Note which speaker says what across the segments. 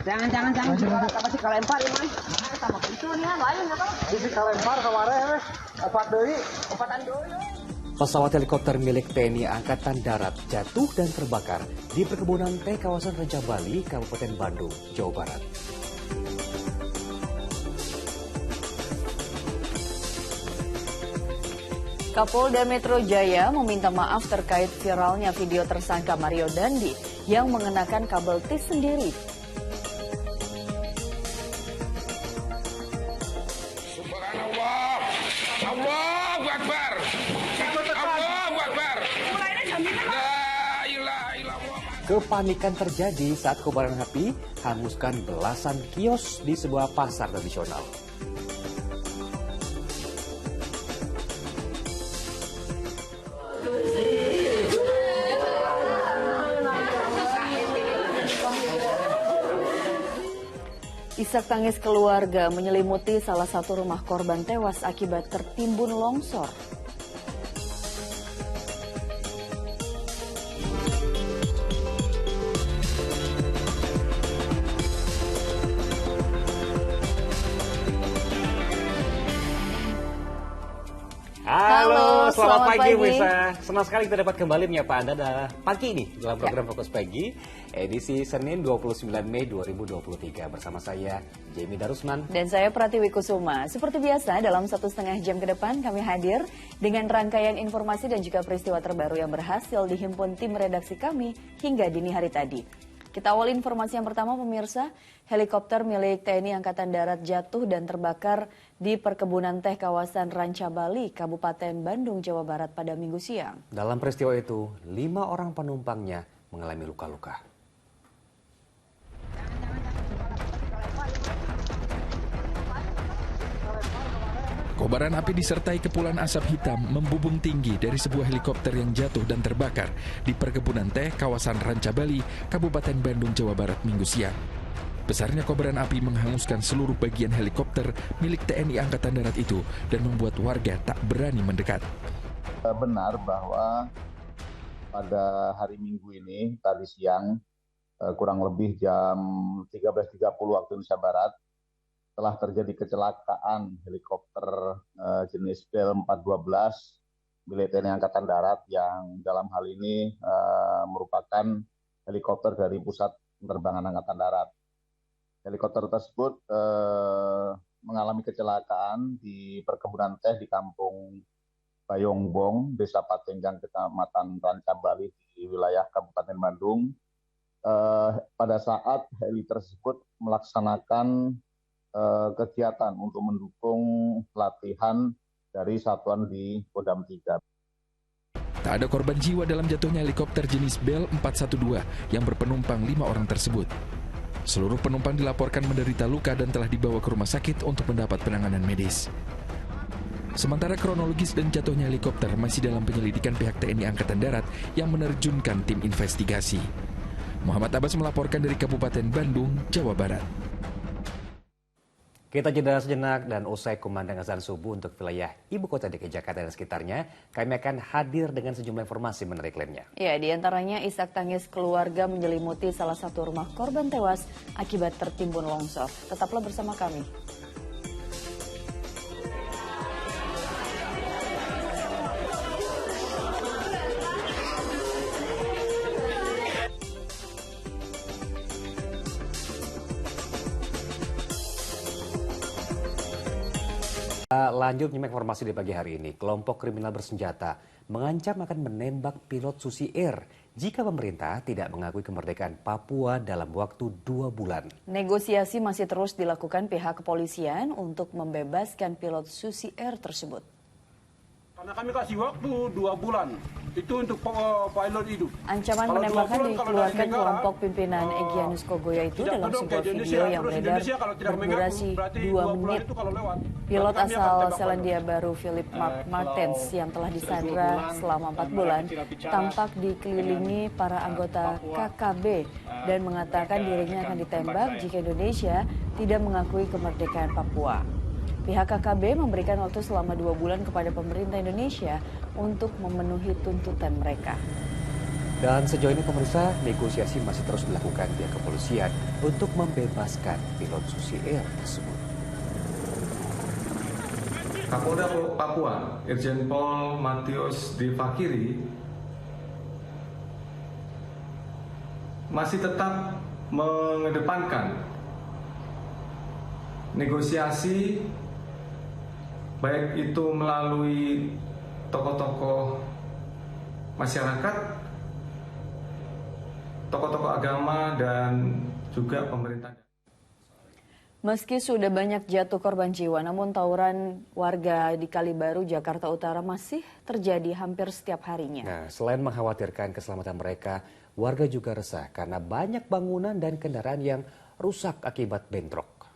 Speaker 1: Jangan. Apa sih kalempar ini? Sama itu nih, lain apa? Jadi kalempar kemarin, opatan deui.
Speaker 2: Pesawat helikopter milik TNI Angkatan Darat jatuh dan terbakar di perkebunan teh kawasan Rancabali, Kabupaten Bandung, Jawa Barat.
Speaker 3: Kapolda Metro Jaya meminta maaf terkait viralnya video tersangka Mario Dandi yang mengenakan kabel tis sendiri.
Speaker 4: Subhanallah, Allahu Akbar, Allahu Akbar. La ilaha illallah.
Speaker 2: Kepanikan terjadi saat kobaran api hanguskan belasan kios di sebuah pasar tradisional.
Speaker 3: Isak tangis keluarga menyelimuti salah satu rumah korban tewas akibat tertimbun longsor.
Speaker 2: Halo, selamat pagi Wisa. Senang sekali kita dapat kembali menyapa Anda pagi ini dalam program Fokus Pagi edisi Senin 29 Mei 2023 bersama saya Jamie Darusman
Speaker 3: dan saya Pratiwi Kusuma. Seperti biasa dalam 1,5 jam ke depan kami hadir dengan rangkaian informasi dan juga peristiwa terbaru yang berhasil dihimpun tim redaksi kami hingga dini hari tadi. Kita awali informasi yang pertama pemirsa, helikopter milik TNI Angkatan Darat jatuh dan terbakar di perkebunan teh kawasan Rancabali, Kabupaten Bandung, Jawa Barat pada Minggu siang.
Speaker 2: Dalam peristiwa itu, 5 orang penumpangnya mengalami luka-luka.
Speaker 5: Kobaran api disertai kepulan asap hitam membubung tinggi dari sebuah helikopter yang jatuh dan terbakar di perkebunan teh kawasan Rancabali, Kabupaten Bandung, Jawa Barat Minggu siang. Besarnya kobaran api menghanguskan seluruh bagian helikopter milik TNI Angkatan Darat itu dan membuat warga tak berani mendekat.
Speaker 6: Benar bahwa pada hari Minggu ini, tadi siang, kurang lebih jam 13.30 waktu Indonesia Barat, telah terjadi kecelakaan helikopter jenis Bell 412 milik TNI Angkatan Darat yang dalam hal ini merupakan helikopter dari Pusat Penerbangan Angkatan Darat. Helikopter tersebut mengalami kecelakaan di perkebunan teh di Kampung Bayongbong, Desa Patenggang, Kecamatan Rancabali di wilayah Kabupaten Bandung. Pada saat heli tersebut melaksanakan kegiatan untuk mendukung pelatihan dari satuan di Kodam 3.
Speaker 5: Tak ada korban jiwa dalam jatuhnya helikopter jenis Bell 412 yang berpenumpang 5 orang tersebut. Seluruh penumpang dilaporkan menderita luka dan telah dibawa ke rumah sakit untuk mendapat penanganan medis. Sementara kronologis dan jatuhnya helikopter masih dalam penyelidikan pihak TNI Angkatan Darat yang menerjunkan tim investigasi. Muhammad Abbas melaporkan dari Kabupaten Bandung, Jawa Barat.
Speaker 2: Kita jeda sejenak dan usai kumandang azan subuh untuk wilayah Ibu Kota DKI Jakarta dan sekitarnya, kami akan hadir dengan sejumlah informasi menarik lainnya.
Speaker 3: Ya, diantaranya isak tangis keluarga menyelimuti salah satu rumah korban tewas akibat tertimbun longsor. Tetaplah bersama kami.
Speaker 2: Lanjut menyimak informasi di pagi hari ini. Kelompok kriminal bersenjata mengancam akan menembak pilot Susi Air jika pemerintah tidak mengakui kemerdekaan Papua dalam waktu 2 bulan.
Speaker 3: Negosiasi masih terus dilakukan pihak kepolisian untuk membebaskan pilot Susi Air tersebut.
Speaker 7: Karena kami kasih waktu 2 bulan itu untuk pilot hidup.
Speaker 3: Ancaman penembakan dikeluarkan kelompok pimpinan Egyanus Kogoya itu dalam sebuah video yang beredar berdurasi 2 menit. Pilot asal Selandia Baru Philip Martens yang telah disandra selama 4 bulan tampak dikelilingi para anggota KKB dan mengatakan dirinya akan ditembak jika Indonesia tidak mengakui kemerdekaan Papua. Pihak KKB memberikan waktu selama 2 bulan kepada pemerintah Indonesia untuk memenuhi tuntutan mereka.
Speaker 2: Dan sejauh ini pemirsa, negosiasi masih terus dilakukan pihak kepolisian untuk membebaskan pilot Susi Air tersebut.
Speaker 8: Kapolda Papua, Irjen Pol Matius D. Fakiri, masih tetap mengedepankan negosiasi, baik itu melalui tokoh-tokoh masyarakat, tokoh-tokoh agama, dan juga pemerintah.
Speaker 3: Meski sudah banyak jatuh korban jiwa, namun tawuran warga di Kalibaru, Jakarta Utara masih terjadi hampir setiap harinya.
Speaker 2: Nah, selain mengkhawatirkan keselamatan mereka, warga juga resah karena banyak bangunan dan kendaraan yang rusak akibat bentrok.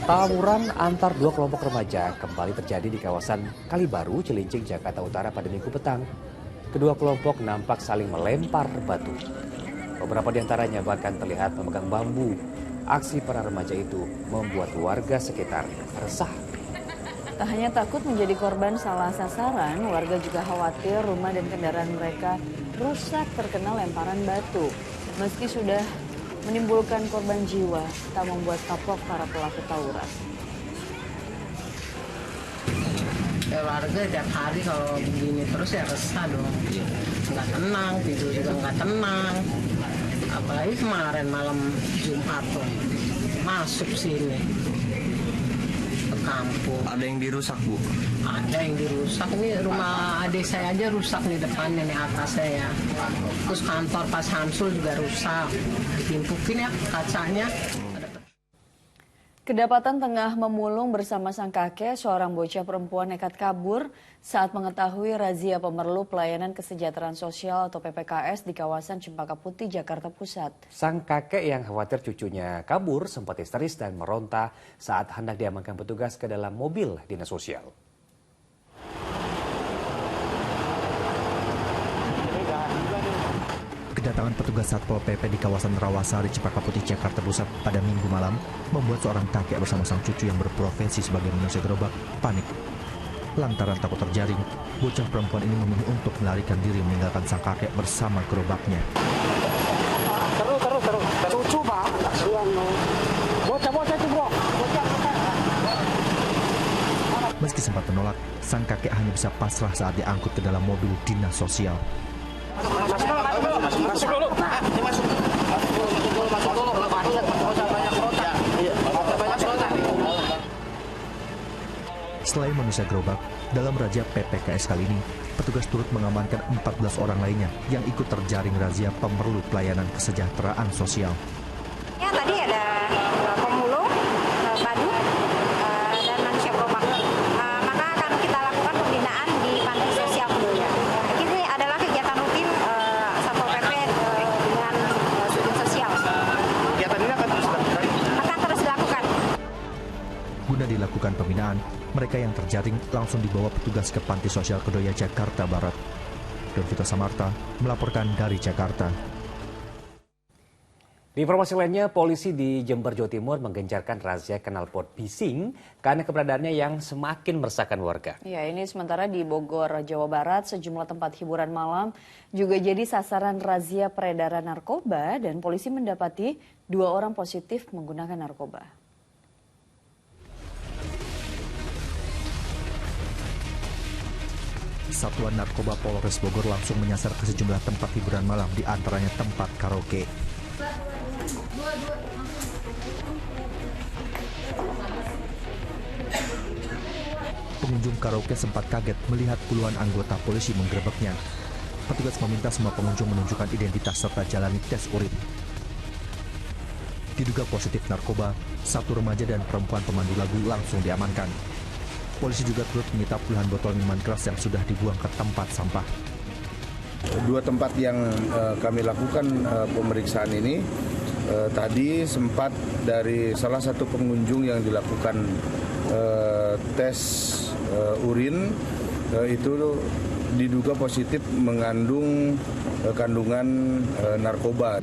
Speaker 2: Tawuran antar dua kelompok remaja kembali terjadi di kawasan Kalibaru, Cilincing, Jakarta Utara pada Minggu petang. Kedua kelompok nampak saling melempar batu. Beberapa di antaranya bahkan terlihat memegang bambu. Aksi para remaja itu membuat warga sekitar resah.
Speaker 3: Tak hanya takut menjadi korban salah sasaran, warga juga khawatir rumah dan kendaraan mereka rusak terkena lemparan batu. Meski sudah menimbulkan korban jiwa, tak membuat kapok para pelaku tawuran.
Speaker 1: Ya warga tiap hari kalau begini terus ya resah dong. Nggak tenang, tidur juga nggak tenang. Apalagi kemarin malam Jumat tuh masuk sini ke kampung.
Speaker 9: Ada yang dirusak, Bu?
Speaker 1: Ada yang dirusak. Ini rumah adik saya aja rusak nih depannya nih atas saya. Terus kantor Pak Samsul juga rusak. Ditimpukin ya kacanya.
Speaker 3: Kedapatan tengah memulung bersama sang kakek, seorang bocah perempuan nekat kabur saat mengetahui razia pemerlu pelayanan kesejahteraan sosial atau PPKS di kawasan Cempaka Putih, Jakarta Pusat.
Speaker 2: Sang kakek yang khawatir cucunya kabur sempat histeris dan meronta saat hendak diamankan petugas ke dalam mobil dinas sosial.
Speaker 10: Kedatangan petugas Satpol PP di kawasan Rawasari, Cempaka Putih, Jakarta Pusat pada Minggu malam membuat seorang kakek bersama sang cucu yang berprofesi sebagai manusia gerobak panik. Lantaran takut terjaring, bocah perempuan ini memilih untuk melarikan diri meninggalkan sang kakek bersama gerobaknya.
Speaker 1: Terus. Cucu, Pak. Kasihan. Bocah itu, Bro.
Speaker 10: Meski sempat menolak, sang kakek hanya bisa pasrah saat diangkut ke dalam mobil dinas sosial.
Speaker 1: Masuk dulu.
Speaker 10: Selain manusia gerobak, dalam razia PPKS kali ini, petugas turut mengamankan 14 orang lainnya yang ikut terjaring razia pemerlu pelayanan kesejahteraan sosial.
Speaker 11: Ya, tadi ada pemulung, badut, dan manusia gerobak. Maka akan kita lakukan pembinaan di panti sosial Kedoya. Ini adalah kegiatan rutin Satpol PP dengan sudin sosial.
Speaker 9: Kegiatan ini akan terus dilakukan?
Speaker 11: Akan terus dilakukan.
Speaker 10: Guna dilakukan pembinaan, mereka yang terjaring langsung dibawa petugas ke Panti Sosial Kedoya, Jakarta Barat. Donvita Samarta melaporkan dari Jakarta.
Speaker 2: Di informasi lainnya, polisi di Jember, Jawa Timur menggencarkan razia knalpot bising karena keberadaannya yang semakin meresahkan warga.
Speaker 3: Ya, ini sementara di Bogor, Jawa Barat, sejumlah tempat hiburan malam juga jadi sasaran razia peredaran narkoba dan polisi mendapati 2 orang positif menggunakan narkoba.
Speaker 10: Satuan Narkoba Polres Bogor langsung menyasar ke sejumlah tempat hiburan malam, di antaranya tempat karaoke. Pengunjung karaoke sempat kaget melihat puluhan anggota polisi menggerebeknya. Petugas meminta semua pengunjung menunjukkan identitas serta jalani tes urin. Diduga positif narkoba, 1 remaja dan perempuan pemandu lagu langsung diamankan. Polisi juga turut menyita puluhan botol minuman keras yang sudah dibuang ke tempat sampah.
Speaker 6: 2 tempat yang kami lakukan pemeriksaan ini, tadi sempat dari salah satu pengunjung yang dilakukan tes urin, itu diduga positif mengandung kandungan narkoba.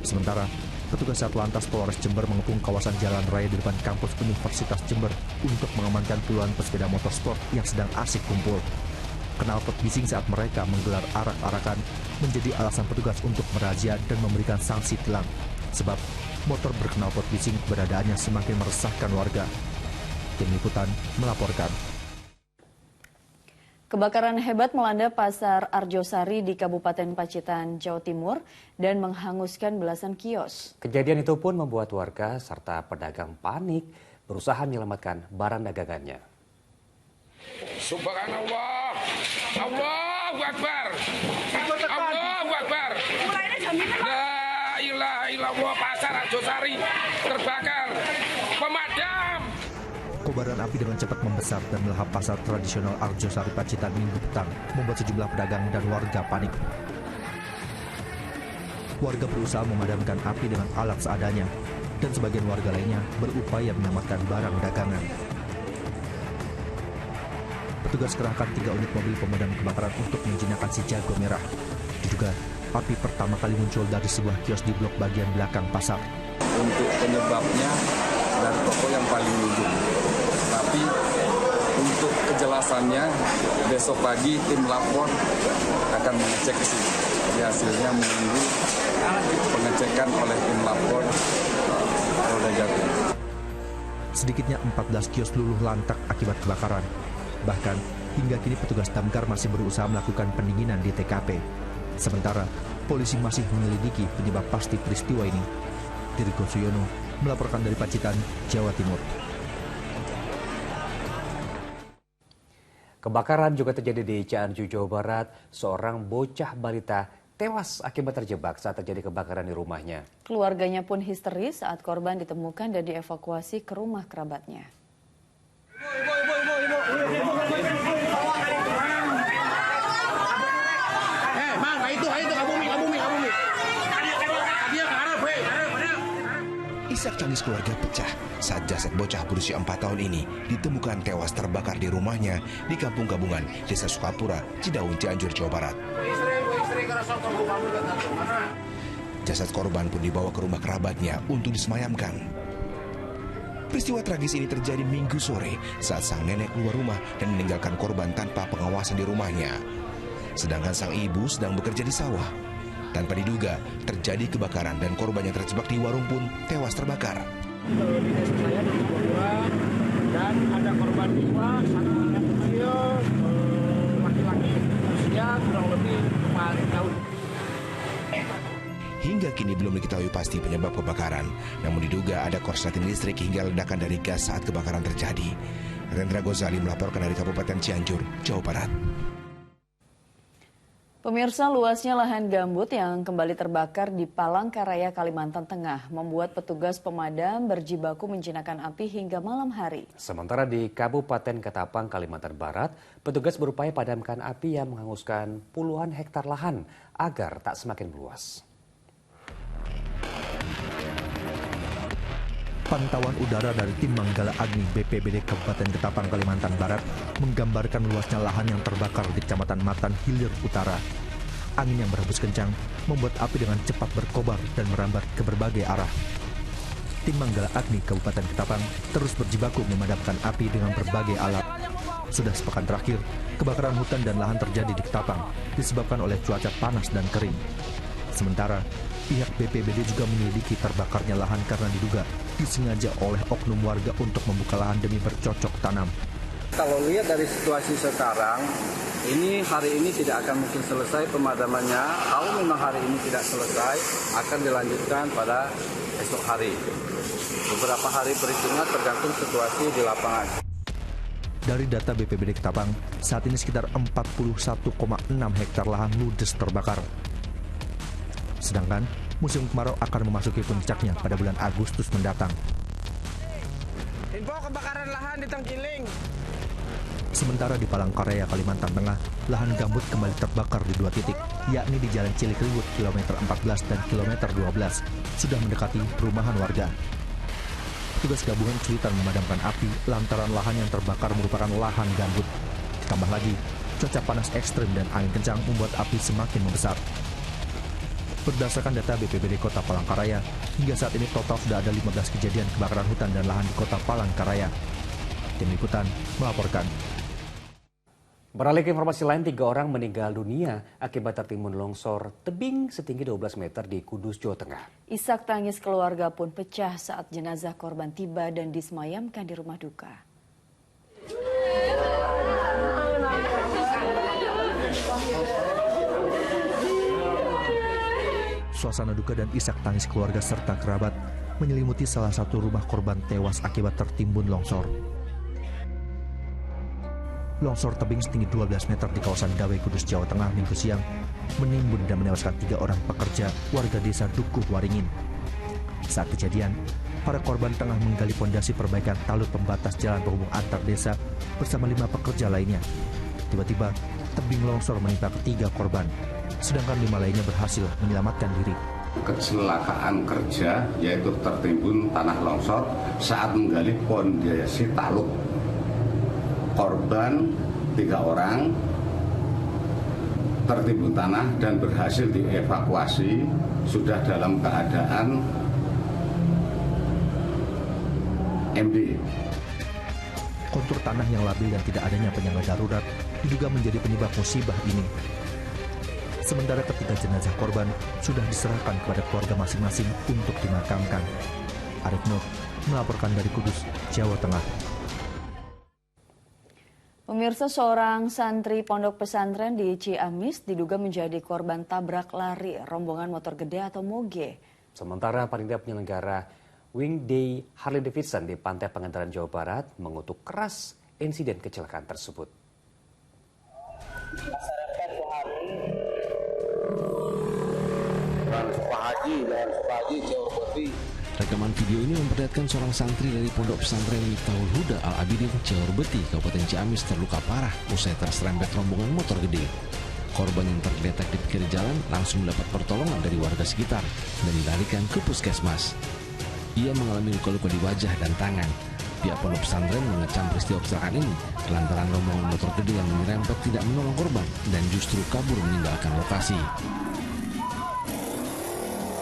Speaker 10: Sementara, Petugas Satlantas Polres Jember mengepung kawasan jalan raya di depan kampus Universitas Jember untuk mengamankan puluhan pesepeda motor sport yang sedang asik kumpul. Knalpot bising saat mereka menggelar arak-arakan menjadi alasan petugas untuk merazia dan memberikan sanksi tilang. Sebab motor berknalpot bising keberadaannya semakin meresahkan warga. Tim Liputan melaporkan.
Speaker 3: Kebakaran hebat melanda Pasar Arjosari di Kabupaten Pacitan, Jawa Timur dan menghanguskan belasan kios.
Speaker 2: Kejadian itu pun membuat warga serta pedagang panik berusaha menyelamatkan barang dagangannya.
Speaker 4: Subhanallah, Allahu Akbar, Allahu Akbar. La ilaha illallah, Pasar Arjosari terbakar. Pemadam.
Speaker 10: Kobaran api dengan cepat membesar dan melahap pasar tradisional Arjosari Pacitan Minggu petang, membuat sejumlah pedagang dan warga panik. Warga berusaha memadamkan api dengan alat seadanya, dan sebagian warga lainnya berupaya menyelamatkan barang dagangan. Petugas kerahkan 3 unit mobil pemadam kebakaran untuk menjinakkan si jago merah. Diduga, api pertama kali muncul dari sebuah kios di blok bagian belakang pasar.
Speaker 12: Untuk penyebabnya dari toko yang paling ujung. Tapi untuk kejelasannya besok pagi tim lapor akan mengecek ke sini. Jadi hasilnya menunggu pengecekan oleh tim lapor Polda Jatim.
Speaker 10: Sedikitnya 14 kios luluh lantak akibat kebakaran. Bahkan hingga kini petugas damkar masih berusaha melakukan pendinginan di TKP. Sementara polisi masih menyelidiki penyebab pasti peristiwa ini. Dirgo Suyono melaporkan dari Pacitan, Jawa Timur.
Speaker 2: Kebakaran juga terjadi di Cianjur, Jawa Barat. Seorang bocah balita tewas akibat terjebak saat terjadi kebakaran di rumahnya.
Speaker 3: Keluarganya pun histeris saat korban ditemukan dan dievakuasi ke rumah kerabatnya.
Speaker 13: Isak tangis keluarga pecah saat jasad bocah berusia 4 tahun ini ditemukan tewas terbakar di rumahnya di Kampung Gabungan, Desa Sukapura, Cidaun, Cianjur, Jawa Barat. Jasad korban pun dibawa ke rumah kerabatnya untuk disemayamkan. Peristiwa tragis ini terjadi Minggu sore saat sang nenek keluar rumah dan meninggalkan korban tanpa pengawasan di rumahnya. Sedangkan sang ibu sedang bekerja di sawah. Tanpa diduga, terjadi kebakaran dan korban yang terjebak di warung pun tewas terbakar.
Speaker 7: Di desa saya ada 2 dan ada korban jiwa, satu anak kecil, laki-laki usia kurang lebih 4 tahun.
Speaker 13: Hingga kini belum diketahui pasti penyebab kebakaran, namun diduga ada korsleting listrik hingga ledakan dari gas saat kebakaran terjadi. Rendra Gozali melaporkan dari Kabupaten Cianjur, Jawa Barat.
Speaker 3: Pemirsa, luasnya lahan gambut yang kembali terbakar di Palangkaraya, Kalimantan Tengah membuat petugas pemadam berjibaku menjinakkan api hingga malam hari.
Speaker 2: Sementara di Kabupaten Ketapang, Kalimantan Barat, petugas berupaya padamkan api yang menghanguskan puluhan hektar lahan agar tak semakin meluas.
Speaker 10: Pantauan udara dari tim Manggala Agni BPBD Kabupaten Ketapang, Kalimantan Barat menggambarkan luasnya lahan yang terbakar di Kecamatan Matan Hilir Utara. Angin yang berhembus kencang membuat api dengan cepat berkobar dan merambat ke berbagai arah. Tim Manggala Agni Kabupaten Ketapang terus berjibaku memadamkan api dengan berbagai alat. Sudah sepekan terakhir, kebakaran hutan dan lahan terjadi di Ketapang disebabkan oleh cuaca panas dan kering. Sementara, pihak BPBD juga menyelidiki terbakarnya lahan karena diduga disengaja oleh oknum warga untuk membuka lahan demi bercocok tanam.
Speaker 12: Kalau lihat dari situasi sekarang, ini hari ini tidak akan mungkin selesai pemadamannya. Kalau memang hari ini tidak selesai, akan dilanjutkan pada esok hari. Beberapa hari berikutnya tergantung situasi di lapangan.
Speaker 10: Dari data BPBD Ketapang, saat ini sekitar 41,6 hektar lahan ludes terbakar. Sedangkan musim kemarau akan memasuki puncaknya pada bulan Agustus mendatang.
Speaker 7: Info kebakaran lahan di Tenggiling.
Speaker 10: Sementara di Palangkaraya, Kalimantan Tengah, lahan gambut kembali terbakar di 2 titik, yakni di Jalan Cilikriwut kilometer 14 dan kilometer 12, sudah mendekati perumahan warga. Petugas gabungan kesulitan memadamkan api lantaran lahan yang terbakar merupakan lahan gambut. Ditambah lagi, cuaca panas ekstrim dan angin kencang membuat api semakin membesar. Berdasarkan data BPBD Kota Palangkaraya, hingga saat ini total sudah ada 15 kejadian kebakaran hutan dan lahan di Kota Palangkaraya. Tim Liputan melaporkan.
Speaker 2: Beralih ke informasi lain, 3 orang meninggal dunia akibat tertimbun longsor tebing setinggi 12 meter di Kudus, Jawa Tengah.
Speaker 3: Isak tangis keluarga pun pecah saat jenazah korban tiba dan disemayamkan di rumah duka.
Speaker 10: Suasana duka dan isak tangis keluarga serta kerabat menyelimuti salah satu rumah korban tewas akibat tertimbun longsor. Longsor tebing setinggi 12 meter di kawasan Dawai, Kudus, Jawa Tengah Minggu siang menimbun dan menewaskan 3 orang pekerja warga desa Dukuh Waringin. Saat kejadian, para korban tengah menggali pondasi perbaikan talud pembatas jalan penghubung antar desa bersama 5 pekerja lainnya. Tiba-tiba, tebing longsor menimpa ketiga korban, sedangkan 5 lainnya berhasil menyelamatkan diri.
Speaker 14: Kecelakaan kerja yaitu tertimbun tanah longsor saat menggali pondasi talud. Korban 3 orang tertimbun tanah dan berhasil dievakuasi, sudah dalam keadaan MD.
Speaker 10: Kontur tanah yang labil dan tidak adanya penyangga darurat diduga menjadi penyebab musibah ini. Sementara ketiga jenazah korban sudah diserahkan kepada keluarga masing-masing untuk dimakamkan. Arif Nur melaporkan dari Kudus, Jawa Tengah.
Speaker 3: Pemirsa, seorang santri pondok pesantren di Ciamis diduga menjadi korban tabrak lari rombongan motor gede atau moge.
Speaker 2: Sementara panitia penyelenggara Wing Day Harley Davidson di Pantai Pangandaran, Jawa Barat mengutuk keras insiden kecelakaan tersebut.
Speaker 15: Rekaman video ini memperlihatkan seorang santri dari pondok pesantren Miftahul Huda Al-Abidin, Johor Beti, Kabupaten Ciamis terluka parah usai terserempet rombongan motor gede. Korban yang tergeletak di pinggir jalan langsung mendapat pertolongan dari warga sekitar dan dilarikan ke puskesmas. Ia mengalami luka-luka di wajah dan tangan. Pihak pondok pesantren mengecam peristiwa kecelakaan ini lantaran rombongan motor gede yang menyerempet tidak menolong korban dan justru kabur meninggalkan lokasi.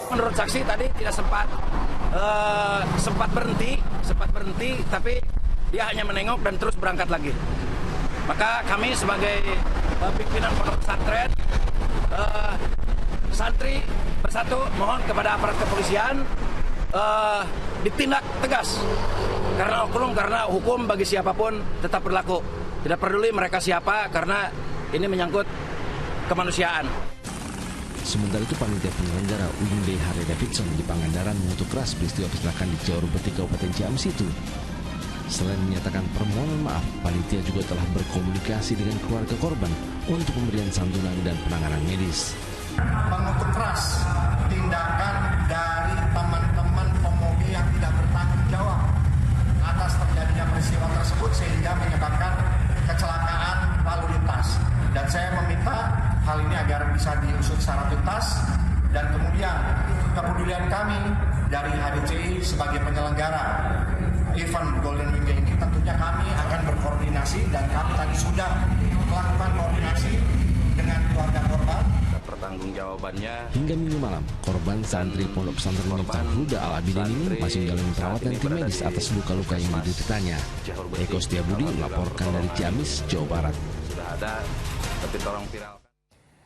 Speaker 16: Menurut saksi tadi tidak sempat berhenti, tapi dia hanya menengok dan terus berangkat lagi. Maka kami sebagai pimpinan pondok pesantren, santri bersatu mohon kepada aparat kepolisian ditindak tegas karena hukum bagi siapapun tetap berlaku. Tidak peduli mereka siapa, karena ini menyangkut kemanusiaan.
Speaker 15: Sementara itu panitia penyelenggara Wing Day Harley Davidson di Pangandaran mengutuk keras peristiwa kecelakaan di Johor Beti, Kabupaten Ciamis itu. Selain menyatakan permohonan maaf, panitia juga telah berkomunikasi dengan keluarga korban untuk pemberian santunan dan penanganan medis.
Speaker 17: Mengutuk keras tindakan dari teman-teman pemoge yang tidak bertanggung jawab atas terjadinya peristiwa tersebut sehingga menyebabkan kecelakaan lalu lintas. Dan saya meminta hal ini agar bisa diusut secara tuntas, dan kemudian kepedulian kami dari HDCI sebagai penyelenggara event Golden Wing Day ini tentunya kami akan berkoordinasi, dan kami tadi sudah melakukan koordinasi dengan keluarga korban.
Speaker 15: Pertanggungjawabannya hingga Minggu malam, korban santri pondok pesantren Miftahul Huda Al-Abidin ini masih menjalani perawatan tim medis atas luka-luka yang dideritanya. Eko Setiabudi melaporkan dari Ciamis, Jawa Barat.
Speaker 2: Sudah ada tapi tolong viral.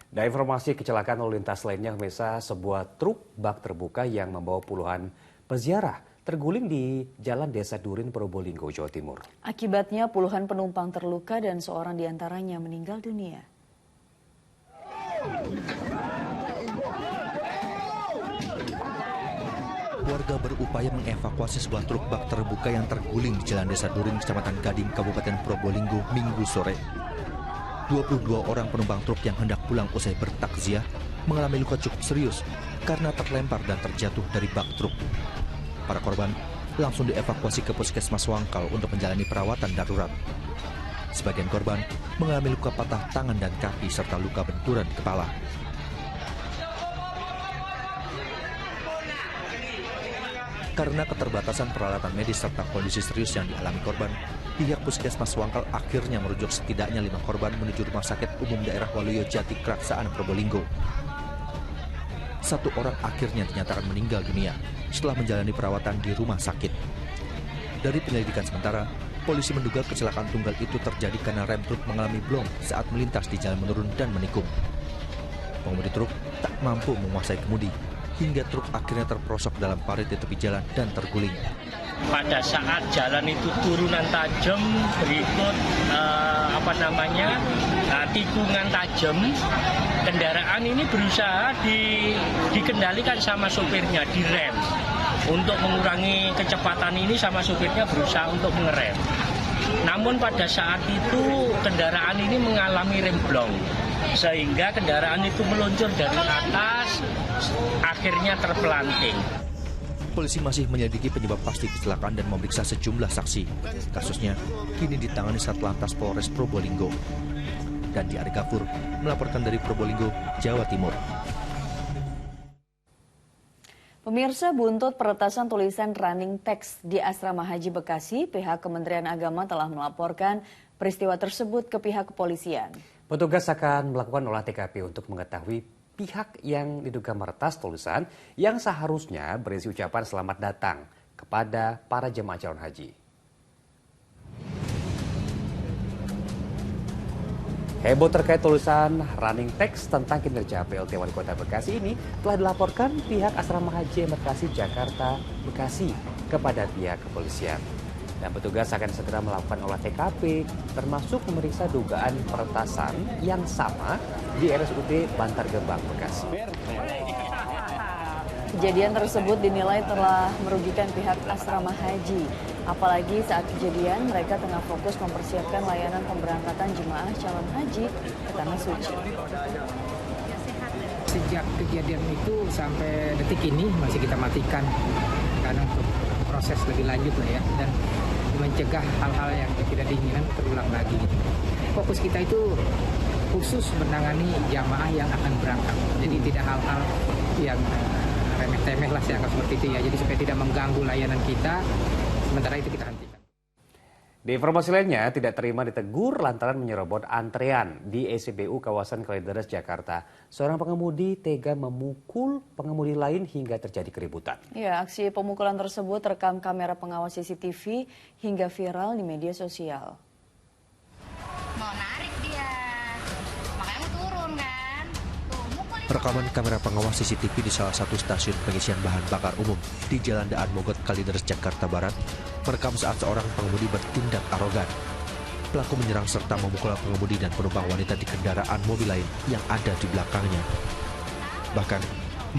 Speaker 2: Dan informasi kecelakaan lalu lintas lainnya, pemirsa, sebuah truk bak terbuka yang membawa puluhan peziarah terguling di Jalan Desa Durin, Probolinggo, Jawa Timur.
Speaker 3: Akibatnya puluhan penumpang terluka dan seorang diantaranya meninggal dunia.
Speaker 10: Warga berupaya mengevakuasi sebuah truk bak terbuka yang terguling di Jalan Desa Durin, Kecamatan Gading, Kabupaten Probolinggo, Minggu sore. 22 orang penumpang truk yang hendak pulang usai bertakziah mengalami luka cukup serius karena terlempar dan terjatuh dari bak truk. Para korban langsung dievakuasi ke Puskesmas Wangkal untuk menjalani perawatan darurat. Sebagian korban mengalami luka patah tangan dan kaki serta luka benturan di kepala. Karena keterbatasan peralatan medis serta kondisi serius yang dialami korban, pihak Puskesmas Wangkal akhirnya merujuk setidaknya 5 korban menuju Rumah Sakit Umum Daerah Waluyo Jati Kraksaan, Probolinggo. 1 orang akhirnya dinyatakan meninggal dunia setelah menjalani perawatan di rumah sakit. Dari penyelidikan sementara, polisi menduga kecelakaan tunggal itu terjadi karena rem truk mengalami blong saat melintas di jalan menurun dan menikung. Pengemudi truk tak mampu menguasai kemudi, hingga truk akhirnya terperosok dalam parit di tepi jalan dan terguling.
Speaker 18: Pada saat jalan itu turunan tajam, berikut tikungan tajam, kendaraan ini berusaha dikendalikan sama sopirnya, direm. Untuk mengurangi kecepatan ini sama supirnya berusaha untuk mengerem. Namun pada saat itu kendaraan ini mengalami remblong, sehingga kendaraan itu meluncur dari atas, akhirnya terpelanting.
Speaker 10: Polisi masih menyelidiki penyebab pasti kecelakaan dan memeriksa sejumlah saksi. Kasusnya kini ditangani Satlantas Polres Probolinggo. Dan Ari Gafur melaporkan dari Probolinggo, Jawa Timur.
Speaker 3: Pemirsa, buntut peretasan tulisan running text di Asrama Haji Bekasi, pihak Kementerian Agama telah melaporkan peristiwa tersebut ke pihak kepolisian.
Speaker 2: Petugas akan melakukan olah TKP untuk mengetahui pihak yang diduga meretas tulisan yang seharusnya berisi ucapan selamat datang kepada para jemaah calon haji. Heboh terkait tulisan running text tentang kinerja PLT Wali Kota Bekasi ini telah dilaporkan pihak Asrama Haji Embarkasi Jakarta Bekasi kepada pihak kepolisian. Dan petugas akan segera melakukan olah TKP termasuk memeriksa dugaan peretasan yang sama di RSUD Bantar Gebang, Bekasi.
Speaker 3: Kejadian tersebut dinilai telah merugikan pihak Asrama Haji. Apalagi saat kejadian mereka tengah fokus mempersiapkan layanan pemberangkatan jemaah calon haji ke Tanah Suci.
Speaker 19: Sejak kejadian itu sampai detik ini masih kita matikan karena untuk proses lebih lanjut lah ya, dan mencegah hal-hal yang tidak diinginkan terulang lagi. Fokus kita itu khusus menangani jamaah yang akan berangkat. Jadi tidak hal-hal yang remeh-temeh lah, saya anggap seperti itu ya. Jadi supaya tidak mengganggu layanan kita, sementara itu kita hentikan.
Speaker 2: Di informasi lainnya, tidak terima ditegur lantaran menyerobot antrean di SPBU kawasan Kalideres, Jakarta. Seorang pengemudi tega memukul pengemudi lain hingga terjadi keributan.
Speaker 3: Ya, aksi pemukulan tersebut terekam kamera pengawas CCTV hingga viral di media sosial.
Speaker 11: Mau narik dia, makanya mau turun kan.
Speaker 10: Rekaman kamera pengawas CCTV di salah satu stasiun pengisian bahan bakar umum di Jalan Daan Mogot, Kalideres, Jakarta Barat merekam saat seorang pengemudi bertindak arogan. Pelaku menyerang serta memukul pengemudi dan penumpang wanita di kendaraan mobil lain yang ada di belakangnya. Bahkan,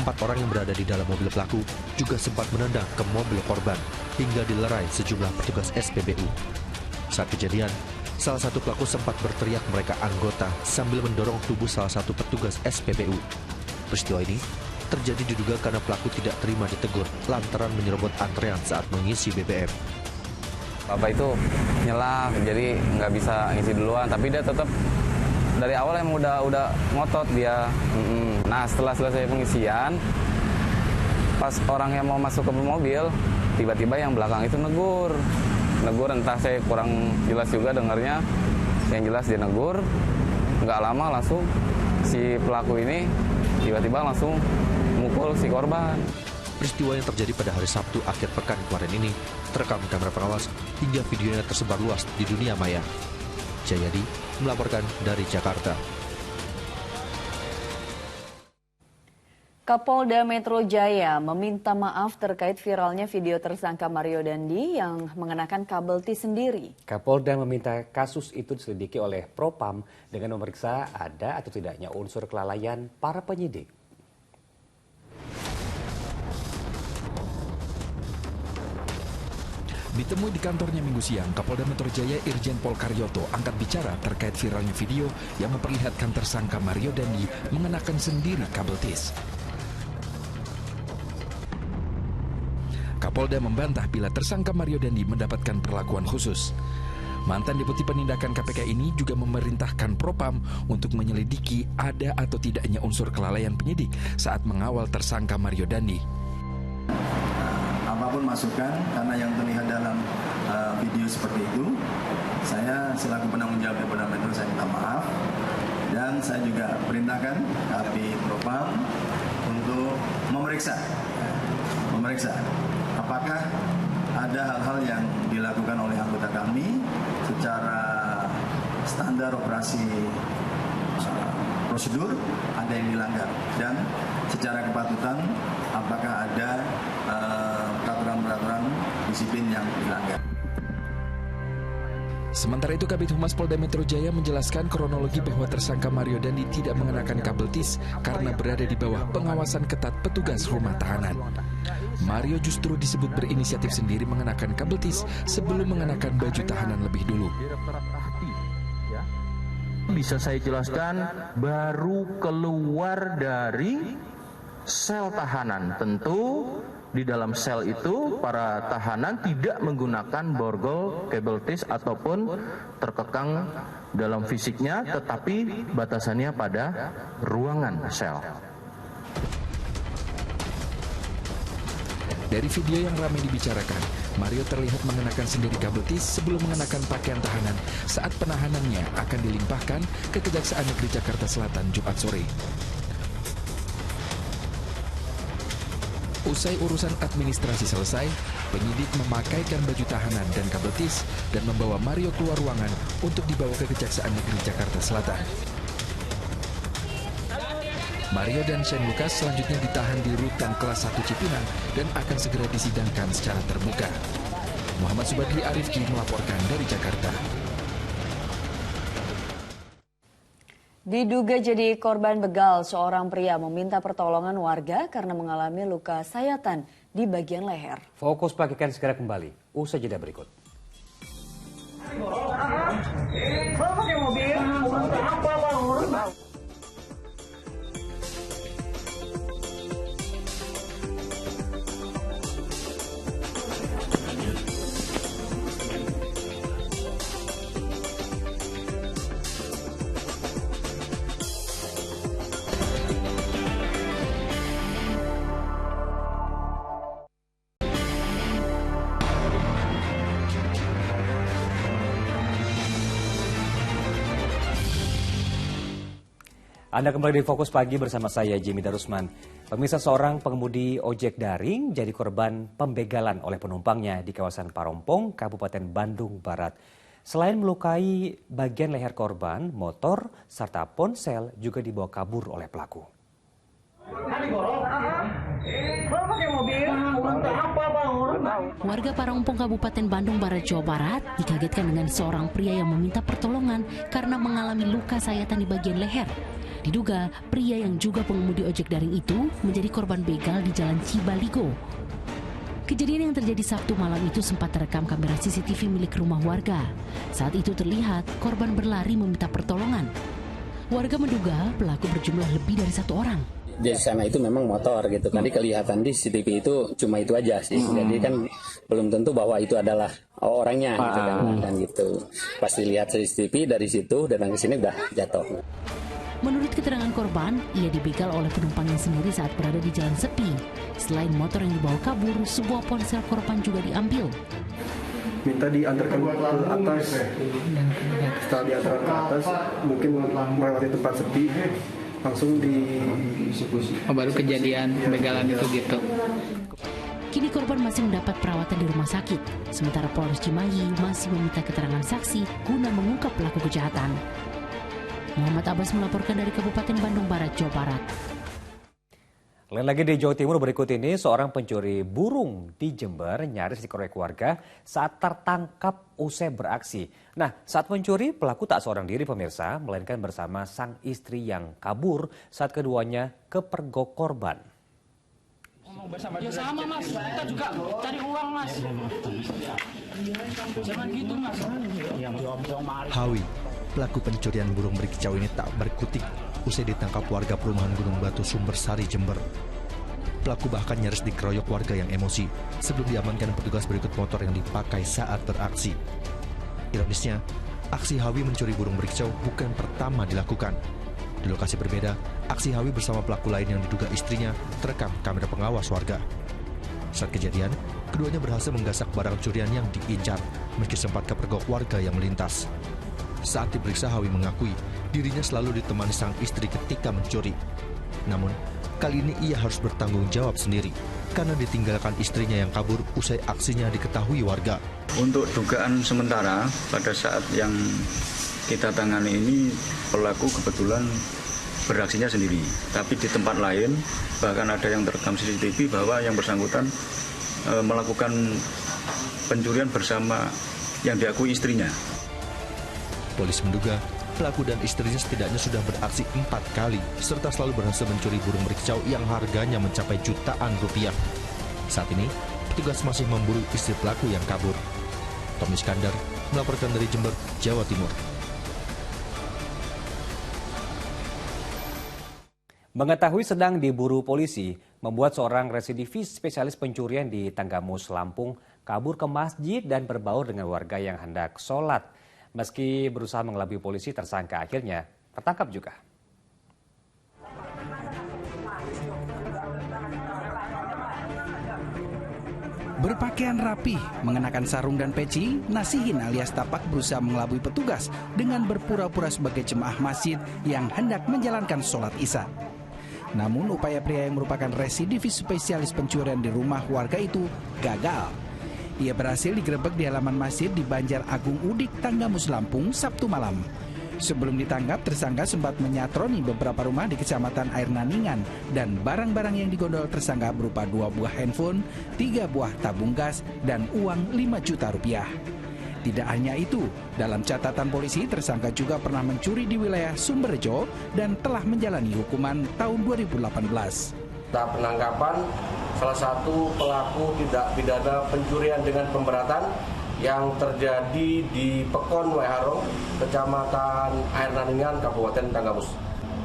Speaker 10: 4 orang yang berada di dalam mobil pelaku juga sempat menendang ke mobil korban hingga dilerai sejumlah petugas SPBU. Saat kejadian, salah satu pelaku sempat berteriak mereka anggota sambil mendorong tubuh salah satu petugas SPBU. Peristiwa ini terjadi diduga karena pelaku tidak terima ditegur lantaran menyerobot antrean saat mengisi BBM.
Speaker 20: Bapak itu nyela, jadi nggak bisa ngisi duluan, tapi dia tetap dari awal emang udah ngotot dia. Nah setelah selesai pengisian, pas orang yang mau masuk ke mobil, tiba-tiba yang belakang itu negur entah saya kurang jelas juga dengarnya, yang jelas dia negur, nggak lama langsung si pelaku ini tiba-tiba langsung mukul si korban.
Speaker 10: Peristiwa yang terjadi pada hari Sabtu akhir pekan kemarin ini terekam kamera pengawas hingga videonya tersebar luas di dunia maya. Jayadi melaporkan dari Jakarta.
Speaker 3: Kapolda Metro Jaya meminta maaf terkait viralnya video tersangka Mario Dandi yang mengenakan kabel T sendiri.
Speaker 2: Kapolda meminta kasus itu diselidiki oleh Propam dengan memeriksa ada atau tidaknya unsur kelalaian para penyidik.
Speaker 5: Ditemui di kantornya Minggu siang, Kapolda Metro Jaya Irjen Pol Karyoto angkat bicara terkait viralnya video yang memperlihatkan tersangka Mario Dandi mengenakan sendiri kabel tis. Kapolda membantah bila tersangka Mario Dandi mendapatkan perlakuan khusus. Mantan Deputi Penindakan KPK ini juga memerintahkan Propam untuk menyelidiki ada atau tidaknya unsur kelalaian penyidik saat mengawal tersangka Mario Dandi.
Speaker 21: Apapun masukan, karena yang terlihat dalam video seperti itu, saya selaku penanggung jawab Polda Metro saya minta maaf, dan saya juga perintahkan Kabid Propam untuk untuk memeriksa apakah ada hal-hal yang dilakukan oleh anggota kami secara standar operasi prosedur, ada yang dilanggar, dan secara kepatutan apakah ada peraturan-peraturan disiplin yang dilanggar.
Speaker 5: Sementara itu, Kabid Humas Polda Metro Jaya menjelaskan kronologi bahwa tersangka Mario Dandi tidak mengenakan kabel tis karena berada di bawah pengawasan ketat petugas rumah tahanan. Mario justru disebut berinisiatif sendiri mengenakan kabel tis sebelum mengenakan baju tahanan lebih dulu.
Speaker 8: Bisa saya jelaskan, baru keluar dari sel tahanan. Tentu di dalam sel itu para tahanan tidak menggunakan borgol, kabel tis ataupun terkekang dalam fisiknya, tetapi batasannya pada ruangan sel.
Speaker 5: Dari video yang ramai dibicarakan, Mario terlihat mengenakan sendiri kabel tis sebelum mengenakan pakaian tahanan saat penahanannya akan dilimpahkan ke Kejaksaan Negeri Jakarta Selatan Jumat sore. Usai urusan administrasi selesai, penyidik memakaikan baju tahanan dan kabel tis dan membawa Mario keluar ruangan untuk dibawa ke Kejaksaan Negeri Jakarta Selatan. Mario dan Shane Lucas selanjutnya ditahan di Rutan Kelas 1 Cipinang dan akan segera disidangkan secara terbuka. Muhammad Subadri Arifki melaporkan dari Jakarta.
Speaker 3: Diduga jadi korban begal, seorang pria meminta pertolongan warga karena mengalami luka sayatan di bagian leher.
Speaker 2: Fokus Pagi akan segera kembali usai jeda berikut. Anda kembali di Fokus Pagi bersama saya, Jimmy Darusman. Pemirsa, seorang pengemudi ojek daring jadi korban pembegalan oleh penumpangnya di kawasan Parompong, Kabupaten Bandung Barat. Selain melukai bagian leher korban, motor serta ponsel juga dibawa kabur oleh pelaku.
Speaker 22: Warga Parompong Kabupaten Bandung Barat, Jawa Barat dikagetkan dengan seorang pria yang meminta pertolongan karena mengalami luka sayatan di bagian leher. Diduga pria yang juga pengemudi ojek daring itu menjadi korban begal di Jalan Cibaligo. Kejadian yang terjadi Sabtu malam itu sempat terekam kamera CCTV milik rumah warga. Saat itu terlihat korban berlari meminta pertolongan. Warga menduga pelaku berjumlah lebih dari satu orang.
Speaker 23: Di sana itu memang motor gitu kan, kelihatan di CCTV itu cuma itu aja sih. Jadi kan belum tentu bahwa itu adalah orangnya gitu kan gitu. Pas dilihat CCTV dari situ datang ke sini udah jatuh.
Speaker 22: Menurut keterangan korban, ia dibegal oleh penumpangnya sendiri saat berada di jalan sepi. Selain motor yang dibawa kabur, sebuah ponsel korban juga diambil.
Speaker 24: Minta diantarkan ke atas. Setelah diantarkan ke atas, mungkin melewati tempat sepi, langsung
Speaker 25: baru kejadian begalan itu gitu.
Speaker 22: Kini korban masih mendapat perawatan di rumah sakit. Sementara Polres Cimahi masih meminta keterangan saksi guna mengungkap pelaku kejahatan. Muhammad Abbas melaporkan dari Kabupaten Bandung Barat, Jawa Barat.
Speaker 2: Lain lagi di Jawa Timur berikut ini, seorang pencuri burung di Jember nyaris dikeroyok warga saat tertangkap usai beraksi. Nah, saat mencuri, pelaku tak seorang diri pemirsa, melainkan bersama sang istri yang kabur saat keduanya kepergok korban.
Speaker 25: Ya sama mas, kita juga cari uang mas. Jangan gitu mas.
Speaker 10: Hawi, pelaku pencurian burung berkicau ini tak berkutik usai ditangkap warga perumahan Gunung Batu Sumbersari, Jember. Pelaku bahkan nyaris dikeroyok warga yang emosi sebelum diamankan petugas berikut motor yang dipakai saat beraksi. Ironisnya, aksi Hawi mencuri burung berkicau bukan pertama dilakukan. Di lokasi berbeda, aksi Hawi bersama pelaku lain yang diduga istrinya terekam kamera pengawas warga. Saat kejadian, keduanya berhasil menggasak barang curian yang diincar meski sempat kepergok warga yang melintas. Saat diperiksa, Hawi mengakui dirinya selalu ditemani sang istri ketika mencuri. Namun, kali ini ia harus bertanggung jawab sendiri karena ditinggalkan istrinya yang kabur usai aksinya diketahui warga.
Speaker 1: Untuk dugaan sementara, pada saat yang kita tangani ini, pelaku kebetulan beraksinya sendiri. Tapi di tempat lain, bahkan ada yang terekam CCTV bahwa yang bersangkutan melakukan pencurian bersama yang diakui istrinya.
Speaker 10: Polisi menduga pelaku dan istrinya setidaknya sudah beraksi 4 kali, serta selalu berhasil mencuri burung mericau yang harganya mencapai jutaan rupiah. Saat ini, petugas masih memburu istri pelaku yang kabur. Tommy Iskandar melaporkan dari Jember, Jawa Timur.
Speaker 2: Mengetahui sedang diburu polisi, membuat seorang residivis spesialis pencurian di Tanggamus, Lampung, kabur ke masjid dan berbaur dengan warga yang hendak sholat. Meski berusaha mengelabui polisi, tersangka akhirnya tertangkap juga.
Speaker 4: Berpakaian rapi, mengenakan sarung dan peci, Nasihin alias Tapak berusaha mengelabui petugas dengan berpura-pura sebagai jemaah masjid yang hendak menjalankan sholat Isya. Namun upaya pria yang merupakan residivis spesialis pencurian di rumah warga itu gagal. Ia berhasil digerebek di halaman masjid di Banjar Agung Udik, Tanggamus, Lampung, Sabtu malam. Sebelum ditangkap, tersangka sempat menyatroni beberapa rumah di Kecamatan Air Naningan dan barang-barang yang digondol tersangka berupa 2 buah handphone, 3 buah tabung gas, dan uang 5 juta rupiah. Tidak hanya itu, dalam catatan polisi, tersangka juga pernah mencuri di wilayah Sumberjo dan telah menjalani hukuman tahun 2018.
Speaker 16: Penangkapan salah satu pelaku tindak pidana pencurian dengan pemberatan yang terjadi di Pekon Waiharo, Kecamatan Air Naningan, Kabupaten Tanggamus.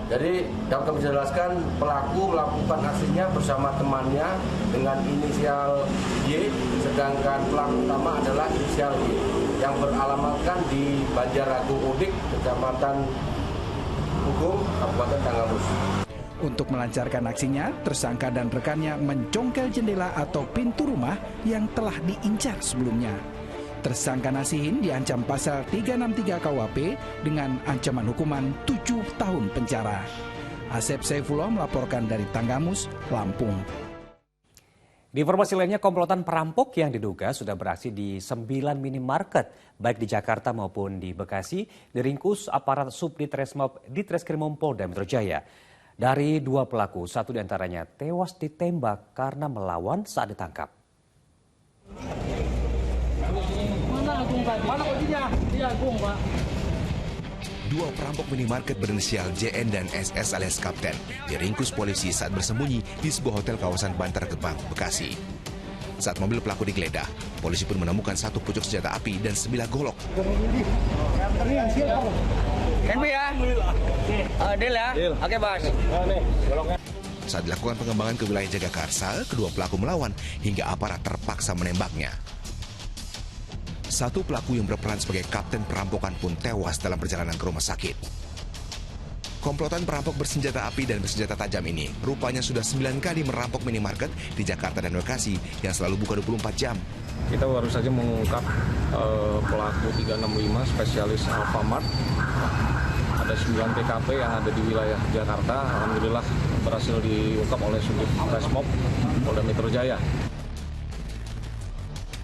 Speaker 16: Jadi dapat kami jelaskan, pelaku melakukan aksinya bersama temannya dengan inisial Y, sedangkan pelaku utama adalah inisial Y yang beralamatkan di Banjar Agung Udik, Kecamatan Hukum, Kabupaten Tanggamus.
Speaker 4: Untuk melancarkan aksinya, tersangka dan rekannya mencongkel jendela atau pintu rumah yang telah diincar sebelumnya. Tersangka Nasihin diancam pasal 363 KUHP dengan ancaman hukuman 7 tahun penjara. Asep Saifullah melaporkan dari Tanggamus, Lampung.
Speaker 2: Di informasi lainnya, komplotan perampok yang diduga sudah beraksi di 9 minimarket, baik di Jakarta maupun di Bekasi, diringkus aparat Subditreskrimum Polda Metro Jaya. Dari 2 pelaku, 1 diantaranya tewas ditembak karena melawan saat ditangkap.
Speaker 25: Mana kuncinya? Iya, Agung, Pak.
Speaker 6: 2 perampok minimarket berinisial JN dan SS alias Kapten diringkus polisi saat bersembunyi di sebuah hotel kawasan Bantar Gebang, Bekasi. Saat mobil pelaku digeledah, polisi pun menemukan 1 pucuk senjata api dan sebilah golok.
Speaker 25: Henry ya? Deal ya? Oke, Bos.
Speaker 6: Saat dilakukan pengembangan ke wilayah Jagakarsa, kedua pelaku melawan hingga aparat terpaksa menembaknya. 1 pelaku yang berperan sebagai kapten perampokan pun tewas dalam perjalanan ke rumah sakit. Komplotan perampok bersenjata api dan bersenjata tajam ini rupanya sudah 9 kali merampok minimarket di Jakarta dan Bekasi yang selalu buka 24 jam.
Speaker 9: Kita baru saja mengungkap pelaku 365 spesialis Alfamart. Ada 9 TKP yang ada di wilayah Jakarta. Alhamdulillah berhasil diungkap oleh Subditreskrimum Polda Metro Jaya.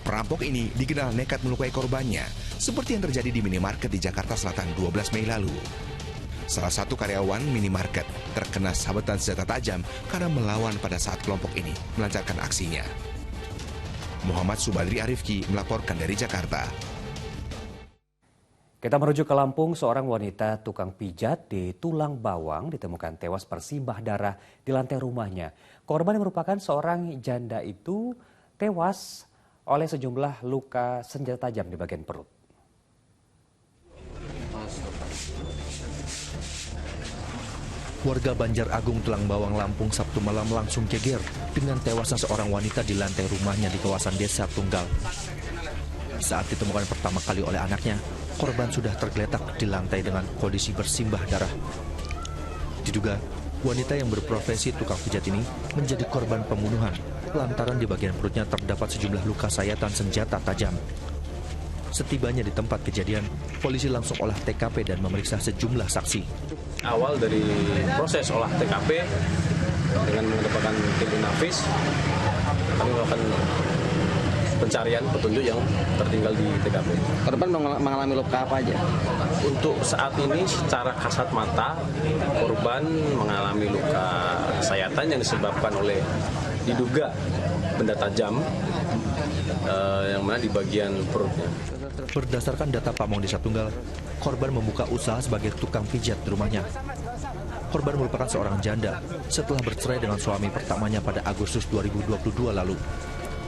Speaker 6: Perampok ini dikenal nekat melukai korbannya, seperti yang terjadi di minimarket di Jakarta Selatan 12 Mei lalu. Salah satu karyawan minimarket terkena sabetan senjata tajam karena melawan pada saat kelompok ini melancarkan aksinya. Muhammad Subadri Arifki melaporkan dari Jakarta.
Speaker 2: Kita merujuk ke Lampung, seorang wanita tukang pijat di Tulang Bawang ditemukan tewas bersimbah darah di lantai rumahnya. Korban yang merupakan seorang janda itu tewas oleh sejumlah luka senjata tajam di bagian perut.
Speaker 10: Warga Banjar Agung Tulang Bawang, Lampung Sabtu malam langsung geger dengan tewasnya seorang wanita di lantai rumahnya di kawasan Desa Tunggal. Saat ditemukan pertama kali oleh anaknya, korban sudah tergeletak di lantai dengan kondisi bersimbah darah. Diduga, wanita yang berprofesi tukang pijat ini menjadi korban pembunuhan lantaran di bagian perutnya terdapat sejumlah luka sayatan senjata tajam. Setibanya di tempat kejadian, polisi langsung olah TKP dan memeriksa sejumlah saksi.
Speaker 9: Awal dari proses olah TKP dengan mengedepankan tim Inavis, kami melakukan pencarian petunjuk yang tertinggal di TKP.
Speaker 20: Korban mengalami luka apa aja?
Speaker 9: Untuk saat ini secara kasat mata korban mengalami luka sayatan yang disebabkan oleh diduga benda tajam yang mana di bagian perutnya.
Speaker 10: Berdasarkan data Pamong Desa Tunggal, korban membuka usaha sebagai tukang pijat di rumahnya. Korban merupakan seorang janda setelah bercerai dengan suami pertamanya pada Agustus 2022 lalu.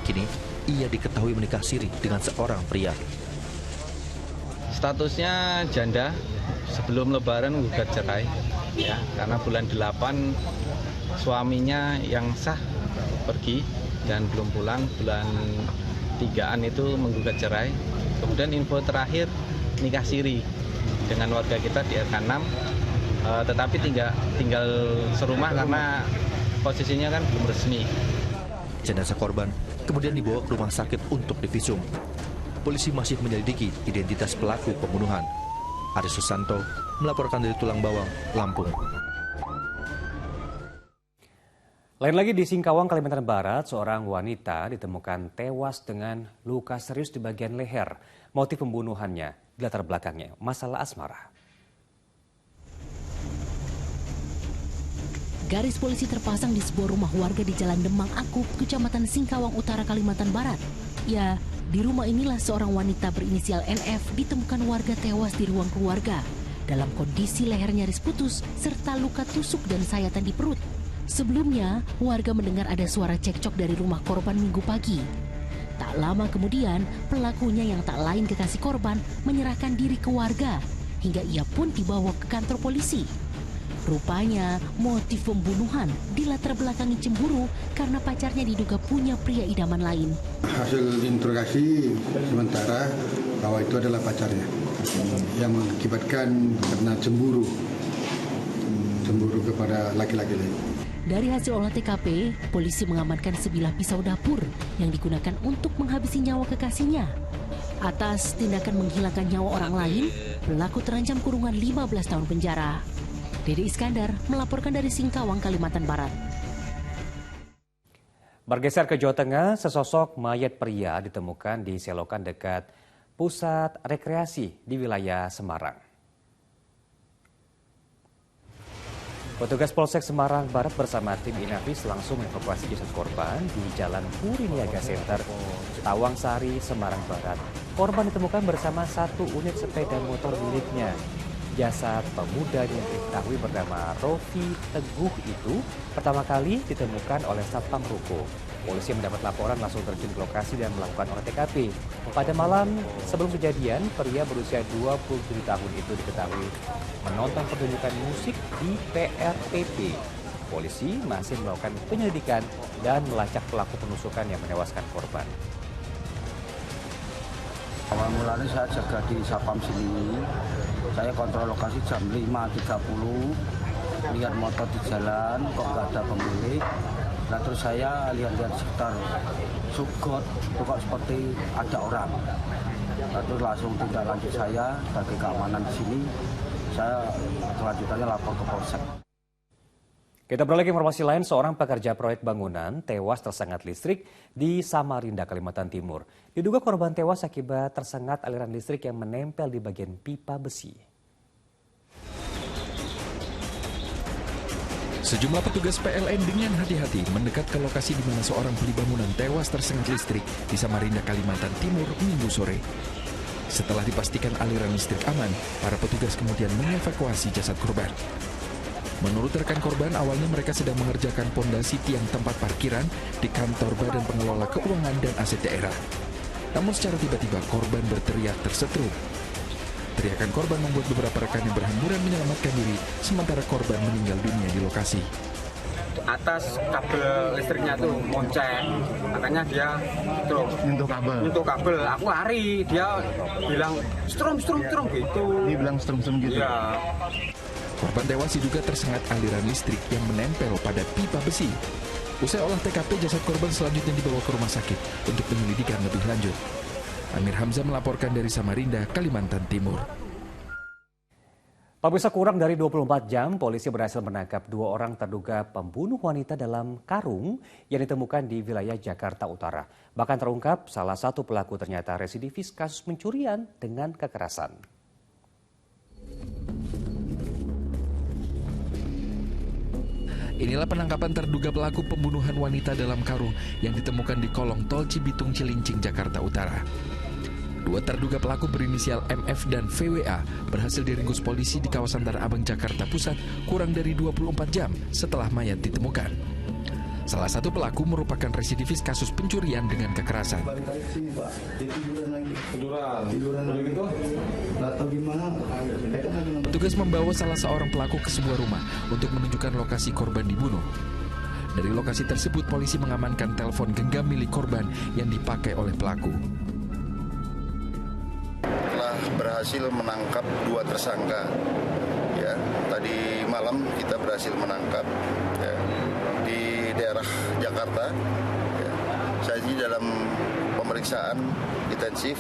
Speaker 10: Kini, ia diketahui menikah siri dengan seorang pria.
Speaker 7: Statusnya janda, sebelum lebaran menggugat cerai, ya, karena bulan 8 suaminya yang sah pergi dan belum pulang, bulan 3-an itu menggugat cerai. Kemudian info terakhir nikah siri dengan warga kita di RK 6, tetapi tinggal serumah karena posisinya kan belum resmi.
Speaker 10: Jenazah korban kemudian dibawa ke rumah sakit untuk divisum. Polisi masih menyelidiki identitas pelaku pembunuhan. Aris Susanto melaporkan dari Tulang Bawang, Lampung.
Speaker 2: Lain lagi di Singkawang, Kalimantan Barat, seorang wanita ditemukan tewas dengan luka serius di bagian leher. Motif pembunuhannya, latar belakangnya masalah asmara.
Speaker 22: Garis polisi terpasang di sebuah rumah warga di Jalan Demang Akuk, Kecamatan Singkawang Utara, Kalimantan Barat. Ya, di rumah inilah seorang wanita berinisial NF ditemukan warga tewas di ruang keluarga dalam kondisi leher nyaris putus serta luka tusuk dan sayatan di perut. Sebelumnya, warga mendengar ada suara cekcok dari rumah korban Minggu pagi. Tak lama kemudian, pelakunya yang tak lain kekasih korban menyerahkan diri ke warga hingga ia pun dibawa ke kantor polisi. Rupanya, motif pembunuhan dilatar belakangi cemburu karena pacarnya diduga punya pria idaman lain.
Speaker 12: Hasil interogasi sementara bahwa itu adalah pacarnya yang mengakibatkan karena cemburu kepada laki-laki lain.
Speaker 22: Dari hasil olah TKP, polisi mengamankan sebilah pisau dapur yang digunakan untuk menghabisi nyawa kekasihnya. Atas tindakan menghilangkan nyawa orang lain, pelaku terancam kurungan 15 tahun penjara. Dede Iskandar melaporkan dari Singkawang, Kalimantan Barat.
Speaker 2: Bergeser ke Jawa Tengah, sesosok mayat pria ditemukan di selokan dekat pusat rekreasi di wilayah Semarang. Petugas Polsek Semarang Barat bersama tim Inavis langsung mengevakuasi jasad korban di Jalan Puri Niaga Center, Tawang Sari, Semarang Barat. Korban ditemukan bersama satu unit sepeda motor miliknya. Jasad pemuda yang diketahui bernama Rofi Teguh itu pertama kali ditemukan oleh Satpam Ruko. Polisi mendapat laporan langsung terjun ke lokasi dan melakukan olah TKP. Pada malam sebelum kejadian, pria berusia 27 tahun itu diketahui menonton pertunjukan musik di PRPP. Polisi masih melakukan penyelidikan dan melacak pelaku penusukan yang menewaskan korban.
Speaker 13: Awal mulanya saya jaga di Satpam sini. Saya kontrol lokasi jam 5.30, lihat motor di jalan, kok nggak ada pemilik. Nah, terus saya lihat-lihat sekitar sugot, kok seperti ada orang. Nah, terus langsung tindak lanjut saya sebagai keamanan di sini. Saya kelanjutannya lapor ke Polsek.
Speaker 2: Kita beralih ke informasi lain, seorang pekerja proyek bangunan tewas tersengat listrik di Samarinda, Kalimantan Timur. Diduga korban tewas akibat tersengat aliran listrik yang menempel di bagian pipa besi.
Speaker 5: Sejumlah petugas PLN dengan hati-hati mendekat ke lokasi di mana seorang puli bangunan tewas tersengat listrik di Samarinda, Kalimantan Timur, Minggu sore. Setelah dipastikan aliran listrik aman, para petugas kemudian mengevakuasi jasad korban. Menurut rekan korban, awalnya mereka sedang mengerjakan pondasi tiang tempat parkiran di kantor Badan Pengelola Keuangan dan Aset Daerah. Namun secara tiba-tiba korban berteriak tersetrum. Teriakan korban membuat beberapa rekan yang berhamburan menyelamatkan diri, sementara korban meninggal dunia di lokasi.
Speaker 14: Atas kabel listriknya tuh monceng, makanya dia tuh nyentuh kabel. Aku lari, dia bilang strum gitu.
Speaker 17: Dia bilang strum gitu.
Speaker 14: Iya.
Speaker 5: Korban tewas diduga tersengat aliran listrik yang menempel pada pipa besi. Usai olah TKP, jasad korban selanjutnya dibawa ke rumah sakit untuk penyelidikan lebih lanjut. Amir Hamzah melaporkan dari Samarinda, Kalimantan Timur.
Speaker 2: Pemirsa, kurang dari 24 jam, polisi berhasil menangkap 2 orang terduga pembunuh wanita dalam karung yang ditemukan di wilayah Jakarta Utara. Bahkan terungkap salah satu pelaku ternyata residivis kasus pencurian dengan kekerasan.
Speaker 5: Inilah penangkapan terduga pelaku pembunuhan wanita dalam karung yang ditemukan di kolong tol Cibitung Cilincing, Jakarta Utara. 2 terduga pelaku berinisial MF dan VWA berhasil diringkus polisi di kawasan Tanah Abang, Jakarta Pusat kurang dari 24 jam setelah mayat ditemukan. Salah satu pelaku merupakan residivis kasus pencurian dengan kekerasan. Petugas membawa salah seorang pelaku ke sebuah rumah untuk menunjukkan lokasi korban dibunuh. Dari lokasi tersebut, polisi mengamankan telepon genggam milik korban yang dipakai oleh pelaku.
Speaker 11: Berhasil menangkap 2 tersangka. Ya, tadi malam kita berhasil menangkap ya, di daerah Jakarta. Ya. Saat ini dalam pemeriksaan intensif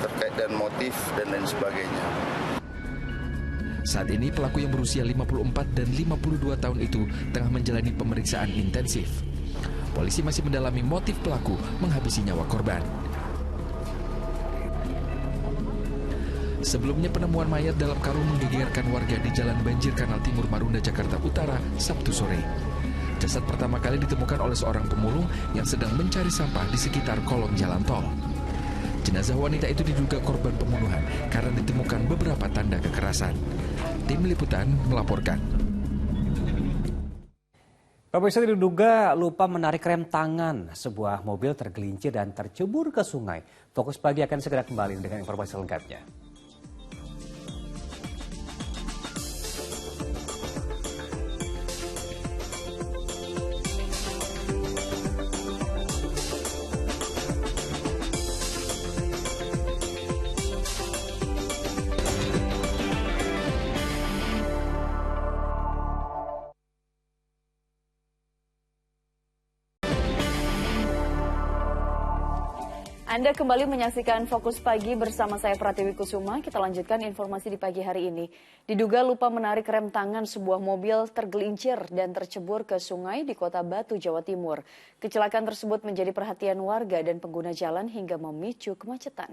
Speaker 11: terkait dengan motif dan lain sebagainya.
Speaker 5: Saat ini pelaku yang berusia 54 dan 52 tahun itu tengah menjalani pemeriksaan intensif. Polisi masih mendalami motif pelaku menghabisi nyawa korban. Sebelumnya penemuan mayat dalam karung menggegerkan warga di Jalan Banjir Kanal Timur Marunda, Jakarta Utara, Sabtu sore. Jasad pertama kali ditemukan oleh seorang pemulung yang sedang mencari sampah di sekitar kolong jalan tol. Jenazah wanita itu diduga korban pembunuhan karena ditemukan beberapa tanda kekerasan. Tim Liputan melaporkan.
Speaker 2: Pemirsa, diduga lupa menarik rem tangan. Sebuah mobil tergelincir dan tercebur ke sungai. Fokus Pagi akan segera kembali dengan informasi lengkapnya.
Speaker 3: Anda kembali menyaksikan Fokus Pagi bersama saya Pratiwi Kusuma. Kita lanjutkan informasi di pagi hari ini. Diduga lupa menarik rem tangan, sebuah mobil tergelincir dan tercebur ke sungai di Kota Batu, Jawa Timur. Kecelakaan tersebut menjadi perhatian warga dan pengguna jalan hingga memicu kemacetan.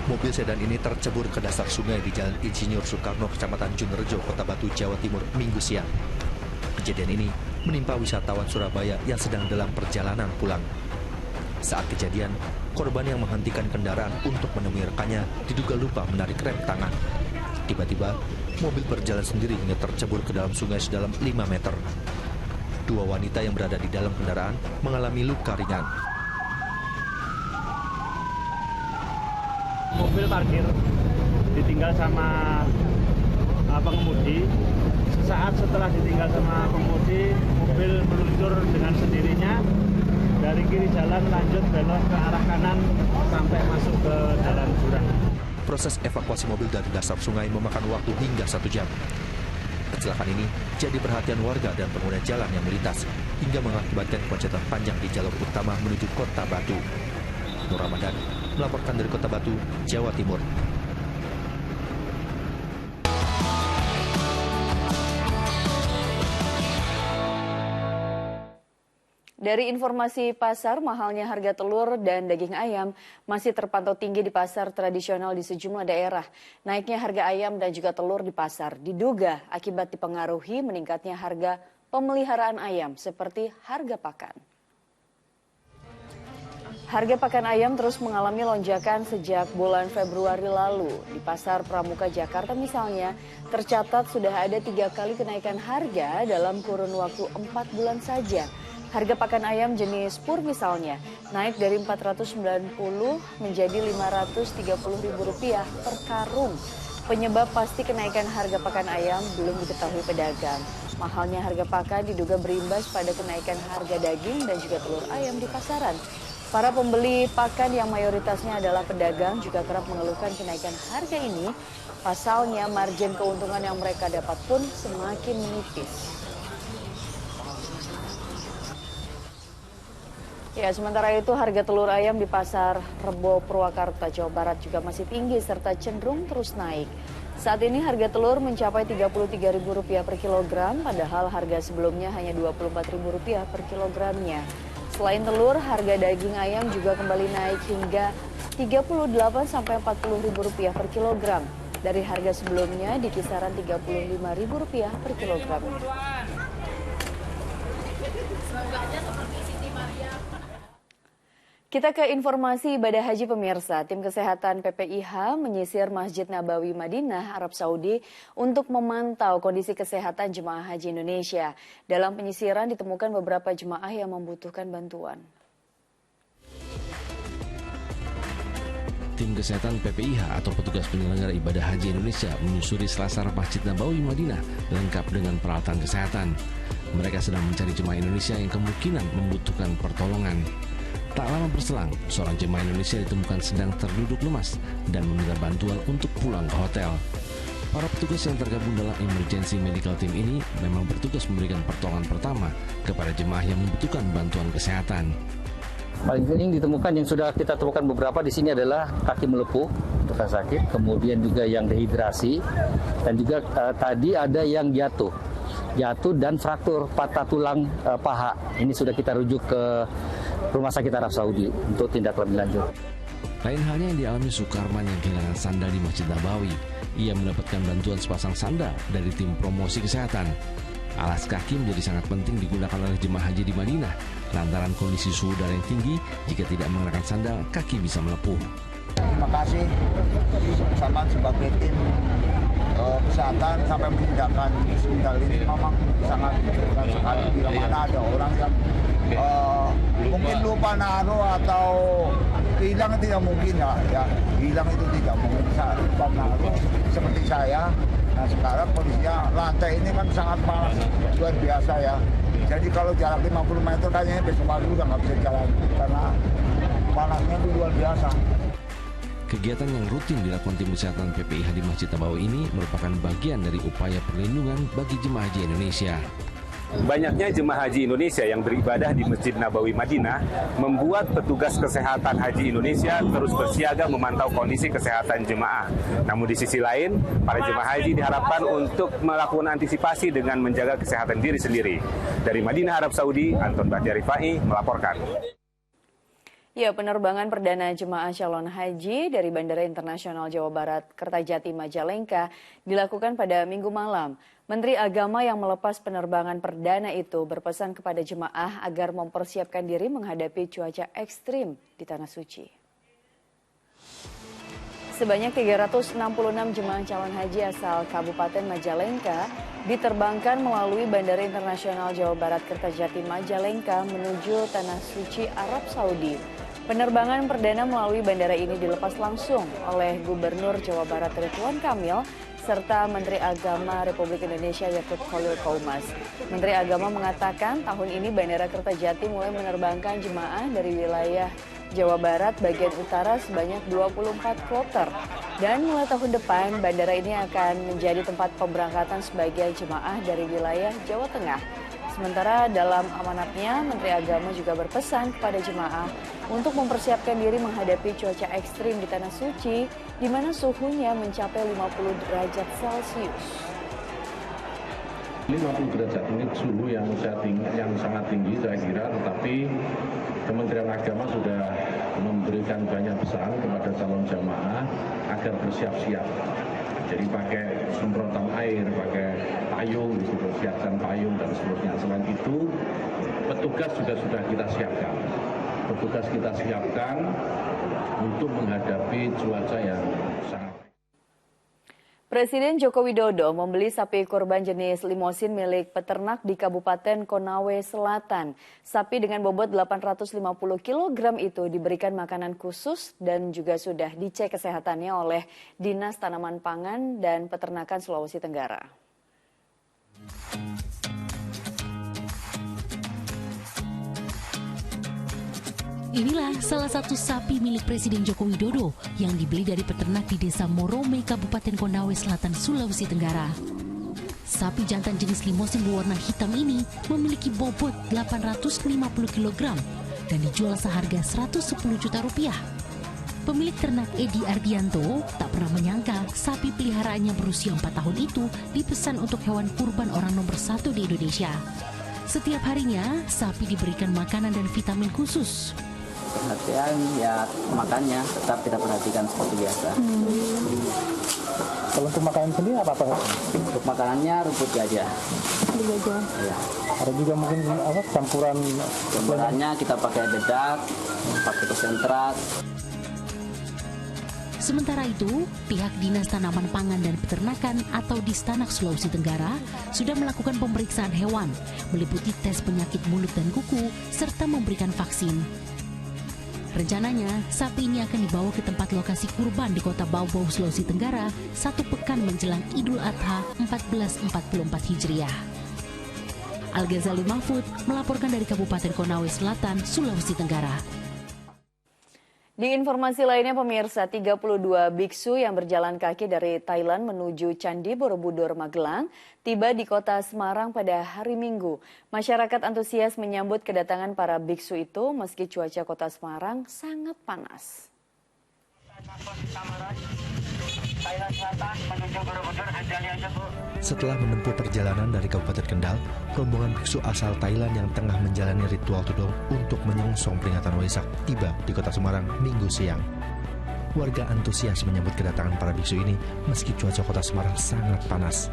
Speaker 10: Mobil sedan ini tercebur ke dasar sungai di Jalan Insinyur Soekarno, Kecamatan Junerejo, Kota Batu, Jawa Timur, Minggu siang. Kejadian ini menimpa wisatawan Surabaya yang sedang dalam perjalanan pulang. Saat kejadian, korban yang menghentikan kendaraan untuk menemui rekannya diduga lupa menarik rem tangan. Tiba-tiba, mobil berjalan sendiri hingga tercebur ke dalam sungai sedalam 5 meter. 2 wanita yang berada di dalam kendaraan mengalami luka ringan.
Speaker 15: Mobil parkir ditinggal sama pengemudi. Saat setelah ditinggal sama pengemudi, mobil meluncur dengan sendirinya dari kiri jalan lanjut belok ke arah kanan sampai masuk ke jalan jurang.
Speaker 10: Proses evakuasi mobil dari dasar sungai memakan waktu hingga 1 jam. Kecelakaan ini jadi perhatian warga dan pengguna jalan yang melintas hingga mengakibatkan kemacetan panjang di jalur utama menuju Kota Batu. Nur Ramadan melaporkan dari Kota Batu, Jawa Timur.
Speaker 3: Dari informasi pasar, mahalnya harga telur dan daging ayam masih terpantau tinggi di pasar tradisional di sejumlah daerah. Naiknya harga ayam dan juga telur di pasar diduga akibat dipengaruhi meningkatnya harga pemeliharaan ayam seperti harga pakan. Harga pakan ayam terus mengalami lonjakan sejak bulan Februari lalu. Di Pasar Pramuka Jakarta misalnya, tercatat sudah ada 3 kali kenaikan harga dalam kurun waktu 4 bulan saja. Harga pakan ayam jenis pur misalnya naik dari Rp490 menjadi Rp530.000 per karung. Penyebab pasti kenaikan harga pakan ayam belum diketahui pedagang. Mahalnya harga pakan diduga berimbas pada kenaikan harga daging dan juga telur ayam di pasaran. Para pembeli pakan yang mayoritasnya adalah pedagang juga kerap mengeluhkan kenaikan harga ini. Pasalnya margin keuntungan yang mereka dapat pun semakin menipis. Ya, sementara itu harga telur ayam di Pasar Rebo Purwakarta, Jawa Barat juga masih tinggi serta cenderung terus naik. Saat ini harga telur mencapai Rp33.000 per kilogram, padahal harga sebelumnya hanya Rp24.000 per kilogramnya. Selain telur, harga daging ayam juga kembali naik hingga Rp38-40.000 per kilogram. Dari harga sebelumnya di kisaran Rp35.000 per kilogram. Kita ke informasi ibadah haji pemirsa. Tim kesehatan PPIH menyisir Masjid Nabawi Madinah, Arab Saudi untuk memantau kondisi kesehatan jemaah haji Indonesia. Dalam penyisiran ditemukan beberapa jemaah yang membutuhkan bantuan.
Speaker 5: Tim kesehatan PPIH atau petugas penyelenggara ibadah haji Indonesia menyusuri selasar Masjid Nabawi Madinah lengkap dengan peralatan kesehatan. Mereka sedang mencari jemaah Indonesia yang kemungkinan membutuhkan pertolongan. Tak lama berselang, seorang jemaah Indonesia ditemukan sedang terduduk lemas dan meminta bantuan untuk pulang ke hotel. Para petugas yang tergabung dalam emergency medical team ini memang bertugas memberikan pertolongan pertama kepada jemaah yang membutuhkan bantuan kesehatan.
Speaker 8: Paling sering ditemukan yang sudah kita temukan beberapa di sini adalah kaki melepuh, luka sakit, kemudian juga yang dehidrasi, dan juga tadi ada yang jatuh dan fraktur patah tulang paha. Ini sudah kita rujuk ke Rumah Sakit Arab Saudi untuk tindak lebih lanjut.
Speaker 5: Lain halnya yang dialami Sukarman yang kehilangan sandal di Masjid Nabawi. Ia mendapatkan bantuan sepasang sandal dari tim promosi kesehatan. Alas kaki menjadi sangat penting digunakan oleh jemaah haji di Madinah lantaran kondisi suhu udara yang tinggi. Jika tidak mengenakan sandal, kaki bisa melepuh.
Speaker 17: Terima kasih sama sebagai tim kesehatan sampai menindakkan sandal ini memang sangat dibutuhkan sekali. Bila mana ada orang yang mungkin lupa naruh atau hilang tidak mungkin ya hilang itu tidak mungkin, lupa naruh seperti saya. Nah sekarang kondisinya lantai ini kan sangat panas luar biasa ya. Jadi kalau jarak 50 meter kayaknya besok pagi udah nggak bisa jalan karena panasnya itu luar biasa.
Speaker 5: Kegiatan yang rutin dilakukan tim kesehatan PPIH di Masjid Nabawi ini merupakan bagian dari upaya perlindungan bagi jemaah haji Indonesia.
Speaker 2: Banyaknya jemaah haji Indonesia yang beribadah di Masjid Nabawi Madinah membuat petugas kesehatan haji Indonesia terus bersiaga memantau kondisi kesehatan jemaah. Namun di sisi lain, para jemaah haji diharapkan untuk melakukan antisipasi dengan menjaga kesehatan diri sendiri. Dari Madinah, Arab Saudi, Anton Bahtiar Rifai melaporkan.
Speaker 3: Ya, penerbangan perdana jemaah calon haji dari Bandara Internasional Jawa Barat Kertajati Majalengka dilakukan pada Minggu malam. Menteri Agama yang melepas penerbangan perdana itu berpesan kepada jemaah agar mempersiapkan diri menghadapi cuaca ekstrim di Tanah Suci. Sebanyak 366 jemaah calon haji asal Kabupaten Majalengka diterbangkan melalui Bandara Internasional Jawa Barat Kertajati Majalengka menuju Tanah Suci Arab Saudi. Penerbangan perdana melalui bandara ini dilepas langsung oleh Gubernur Jawa Barat Ridwan Kamil serta Menteri Agama Republik Indonesia Yakut Khalil Qaumas. Menteri Agama mengatakan tahun ini Bandara Kertajati mulai menerbangkan jemaah dari wilayah Jawa Barat bagian utara sebanyak 24 kloter. Dan mulai tahun depan bandara ini akan menjadi tempat pemberangkatan sebagian jemaah dari wilayah Jawa Tengah. Sementara dalam amanatnya, Menteri Agama juga berpesan kepada jemaah untuk mempersiapkan diri menghadapi cuaca ekstrim di Tanah Suci, di mana suhunya mencapai 50 derajat Celcius.
Speaker 18: 50 derajat ini suhu yang sangat tinggi saya kira, tetapi Kementerian Agama sudah memberikan banyak pesan kepada calon jamaah agar bersiap-siap. Jadi pakai semprotan air, pakai payung, siapkan payung dan seterusnya. Selain itu, petugas juga sudah kita siapkan. Petugas kita siapkan untuk menghadapi cuaca yang sangat.
Speaker 3: Presiden Joko Widodo membeli sapi kurban jenis limosin milik peternak di Kabupaten Konawe Selatan. Sapi dengan bobot 850 kg itu diberikan makanan khusus dan juga sudah dicek kesehatannya oleh Dinas Tanaman Pangan dan Peternakan Sulawesi Tenggara.
Speaker 22: Inilah salah satu sapi milik Presiden Joko Widodo yang dibeli dari peternak di Desa Morome, Kabupaten Konawe Selatan, Sulawesi Tenggara. Sapi jantan jenis limosin berwarna hitam ini memiliki bobot 850 kg dan dijual seharga 110 juta rupiah. Pemilik ternak Edi Ardianto tak pernah menyangka sapi peliharaannya berusia 4 tahun itu dipesan untuk hewan kurban orang nomor 1 di Indonesia. Setiap harinya, sapi diberikan makanan dan vitamin khusus.
Speaker 1: Perhatian ya makannya tetap kita perhatikan seperti biasa.
Speaker 19: Kalau untuk makanan sendiri apa?
Speaker 1: Untuk makanannya rumput gajah. Ya.
Speaker 19: Ada juga mungkin campuran.
Speaker 1: Campurannya kita pakai dedak, pakai konsentrat.
Speaker 22: Sementara itu, pihak Dinas Tanaman Pangan dan Peternakan atau Distanak Sulawesi Tenggara sudah melakukan pemeriksaan hewan, meliputi tes penyakit mulut dan kuku, serta memberikan vaksin. Rencananya, sapi ini akan dibawa ke tempat lokasi kurban di kota Bau-Bau, Sulawesi Tenggara, 1 pekan menjelang Idul Adha 1444 Hijriah. Al-Ghazali Mahfud melaporkan dari Kabupaten Konawe Selatan, Sulawesi Tenggara.
Speaker 3: Di informasi lainnya pemirsa, 32 biksu yang berjalan kaki dari Thailand menuju Candi Borobudur Magelang tiba di kota Semarang pada hari Minggu. Masyarakat antusias menyambut kedatangan para biksu itu meski cuaca kota Semarang sangat panas.
Speaker 10: Setelah menempuh perjalanan dari Kabupaten Kendal, rombongan biksu asal Thailand yang tengah menjalani ritual tudong untuk menyongsong peringatan Waisak tiba di kota Semarang Minggu siang. Warga antusias menyambut kedatangan para biksu ini meski cuaca kota Semarang sangat panas.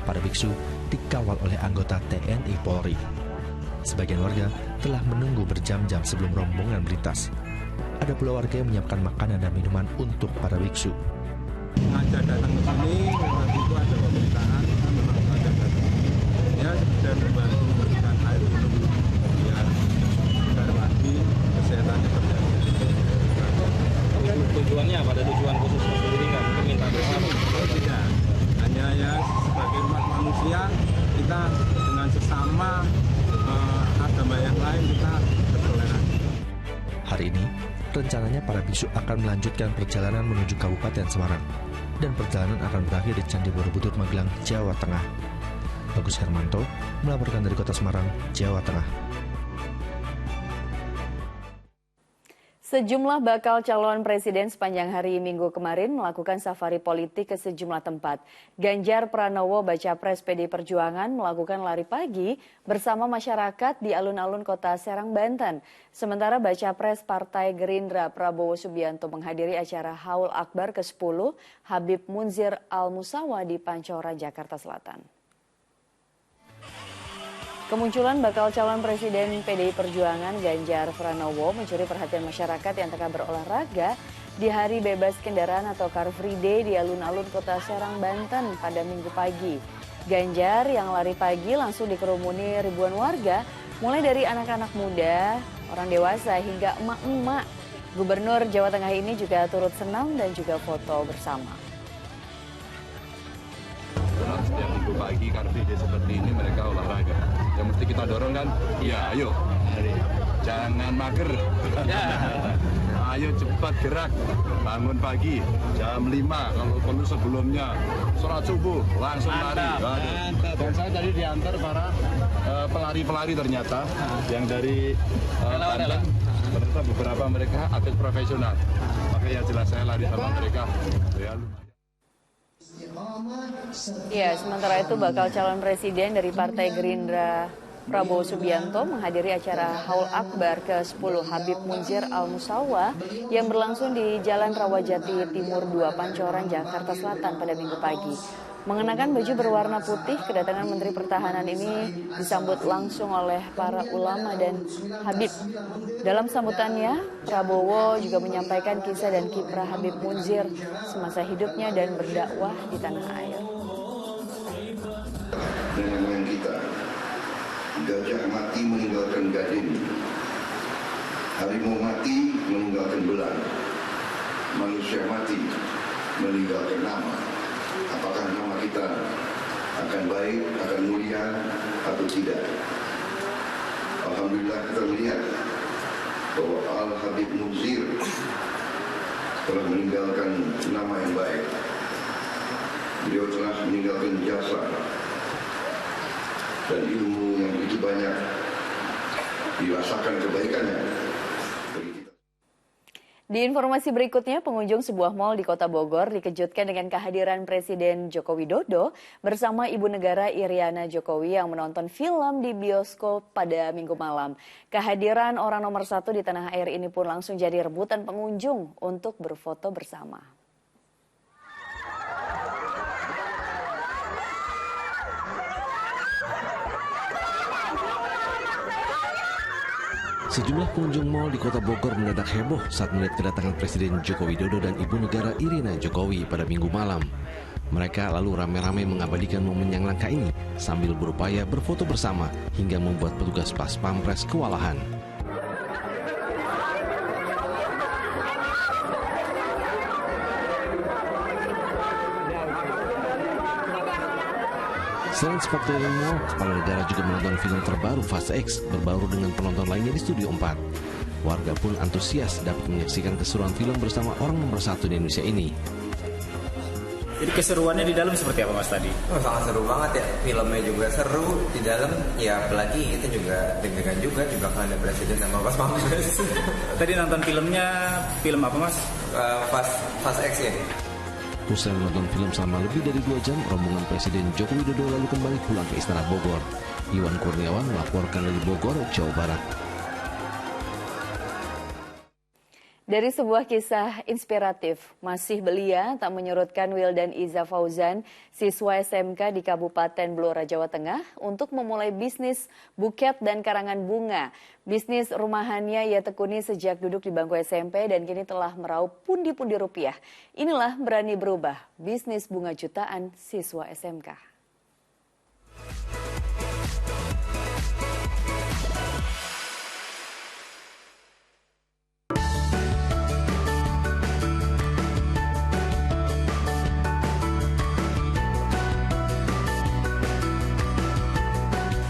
Speaker 10: Para biksu dikawal oleh anggota TNI Polri. Sebagian warga telah menunggu berjam-jam sebelum rombongan melintas. Ada pula warga yang menyiapkan makanan dan minuman untuk para biksu.
Speaker 21: Sengaja datang ke sini, memang itu ada pemerintahan, memang sengaja datang ya, dan membantu memberikan air minum biar lagi kesehatannya terjaga.
Speaker 9: Tujuannya apa? Ada tujuan khusus sendiri nggak? Mungkin minta doa?
Speaker 21: Tidak, hanya ya sebagai umat manusia kita dengan sesama agama yang lain kita bertoleransi.
Speaker 10: Hari ini, rencananya para biksu akan melanjutkan perjalanan menuju Kabupaten Semarang dan perjalanan akan berakhir di Candi Borobudur Magelang, Jawa Tengah. Bagus Hermanto melaporkan dari Kota Semarang, Jawa Tengah.
Speaker 3: Sejumlah bakal calon presiden sepanjang hari Minggu kemarin melakukan safari politik ke sejumlah tempat. Ganjar Pranowo, baca pres PD Perjuangan, melakukan lari pagi bersama masyarakat di alun-alun kota Serang, Banten. Sementara baca pres Partai Gerindra Prabowo Subianto menghadiri acara Haul Akbar ke-10 Habib Munzir Al-Musawa di Pancoran, Jakarta Selatan. Kemunculan bakal calon presiden PDI Perjuangan Ganjar Pranowo mencuri perhatian masyarakat yang tengah berolahraga di hari bebas kendaraan atau Car Free Day di alun-alun kota Serang, Banten pada Minggu pagi. Ganjar yang lari pagi langsung dikerumuni ribuan warga, mulai dari anak-anak muda, orang dewasa hingga emak-emak. Gubernur Jawa Tengah ini juga turut senam dan juga foto bersama.
Speaker 23: Setiap minggu pagi Car Free Day seperti ini mereka olahraga. Yang mesti kita dorong kan, ya ayo, jangan mager. Ayo cepat gerak, bangun pagi jam 5, kalau perlu sebelumnya sholat subuh langsung lari. Dan saya tadi diantar para pelari-pelari ternyata yang dari Banten, ternyata beberapa mereka atlet profesional. Makanya jelas saya lari sama mereka.
Speaker 3: Ya, sementara itu bakal calon presiden dari Partai Gerindra Prabowo Subianto menghadiri acara Haul Akbar ke-10 Habib Munzir Al-Musawa yang berlangsung di Jalan Rawajati Timur 2 Pancoran, Jakarta Selatan pada Minggu pagi. Mengenakan baju berwarna putih, kedatangan Menteri Pertahanan ini disambut langsung oleh para ulama dan Habib. Dalam sambutannya, Prabowo juga menyampaikan kisah dan kiprah Habib Munzir semasa hidupnya dan berdakwah di tanah air.
Speaker 11: Nenek moyang kita, gajah mati meninggalkan gading, harimau mati meninggalkan belang, manusia mati meninggalkan nama. Apakah nama kita akan baik, akan mulia, atau tidak? Alhamdulillah kita melihat bahwa Al-Habib Munzir telah meninggalkan nama yang baik. Beliau telah meninggalkan jasa dan ilmu yang begitu banyak, dirasakan kebaikannya
Speaker 3: Di informasi berikutnya, pengunjung sebuah mal di Kota Bogor dikejutkan dengan kehadiran Presiden Joko Widodo bersama Ibu Negara Iriana Jokowi yang menonton film di bioskop pada Minggu malam. Kehadiran orang nomor 1 di tanah air ini pun langsung jadi rebutan pengunjung untuk berfoto bersama.
Speaker 4: Sejumlah pengunjung mal di Kota Bogor mendadak heboh saat melihat kedatangan Presiden Joko Widodo dan Ibu Negara Iriana Jokowi pada Minggu malam. Mereka lalu ramai-ramai mengabadikan momen yang langka ini sambil berupaya berfoto bersama hingga membuat petugas Pas Pampres kewalahan. Selain sempat keliling mal, kepala negara juga menonton film terbaru Fase X berbaur dengan penonton lainnya di Studio 4. Warga pun antusias dapat menyaksikan keseruan film bersama orang nomor 1 di Indonesia ini.
Speaker 6: Jadi keseruannya di dalam seperti apa Mas tadi?
Speaker 16: Oh, sangat seru banget ya, filmnya juga seru di dalam, ya apalagi kita juga deg-degan juga kan ada Presiden sama Pas Pampres.
Speaker 6: Tadi nonton filmnya, film apa Mas?
Speaker 16: Fase X ya.
Speaker 4: Usai menonton film selama lebih dari 2 jam, rombongan Presiden Joko Widodo lalu kembali pulang ke Istana Bogor. Iwan Kurniawan melaporkan dari Bogor, Jawa Barat.
Speaker 3: Dari sebuah kisah inspiratif, masih belia tak menyurutkan Wildan Iza Fauzan, siswa SMK di Kabupaten Blora, Jawa Tengah, untuk memulai bisnis buket dan karangan bunga. Bisnis rumahannya ia tekuni sejak duduk di bangku SMP dan kini telah meraup pundi-pundi rupiah. Inilah Berani Berubah, bisnis bunga jutaan siswa SMK.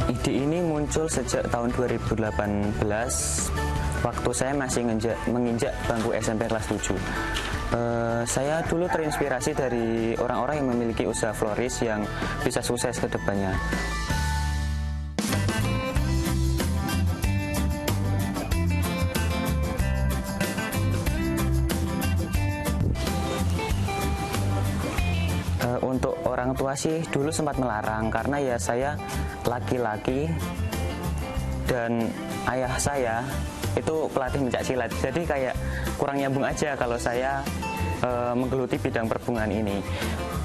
Speaker 24: Ide ini muncul sejak tahun 2018, waktu saya masih menginjak bangku SMP kelas 7. Saya dulu terinspirasi dari orang-orang yang memiliki usaha floris yang bisa sukses ke depannya. Untuk orang tua sih dulu sempat melarang karena ya saya laki-laki dan ayah saya itu pelatih pencak silat. Jadi kayak kurang nyambung aja kalau saya menggeluti bidang perbungaan ini.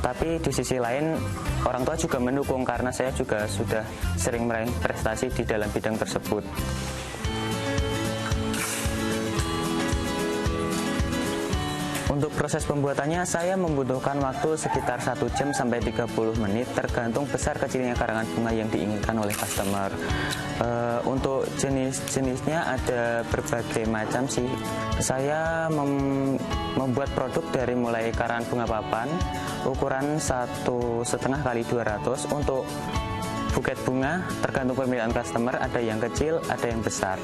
Speaker 24: Tapi di sisi lain orang tua juga mendukung karena saya juga sudah sering meraih prestasi di dalam bidang tersebut. Untuk proses pembuatannya saya membutuhkan waktu sekitar 1 jam sampai 30 menit tergantung besar kecilnya karangan bunga yang diinginkan oleh customer. Untuk jenis-jenisnya ada berbagai macam sih. Saya membuat produk dari mulai karangan bunga papan ukuran 1,5 kali 200. Untuk buket bunga tergantung permintaan customer, ada yang kecil, ada yang besar.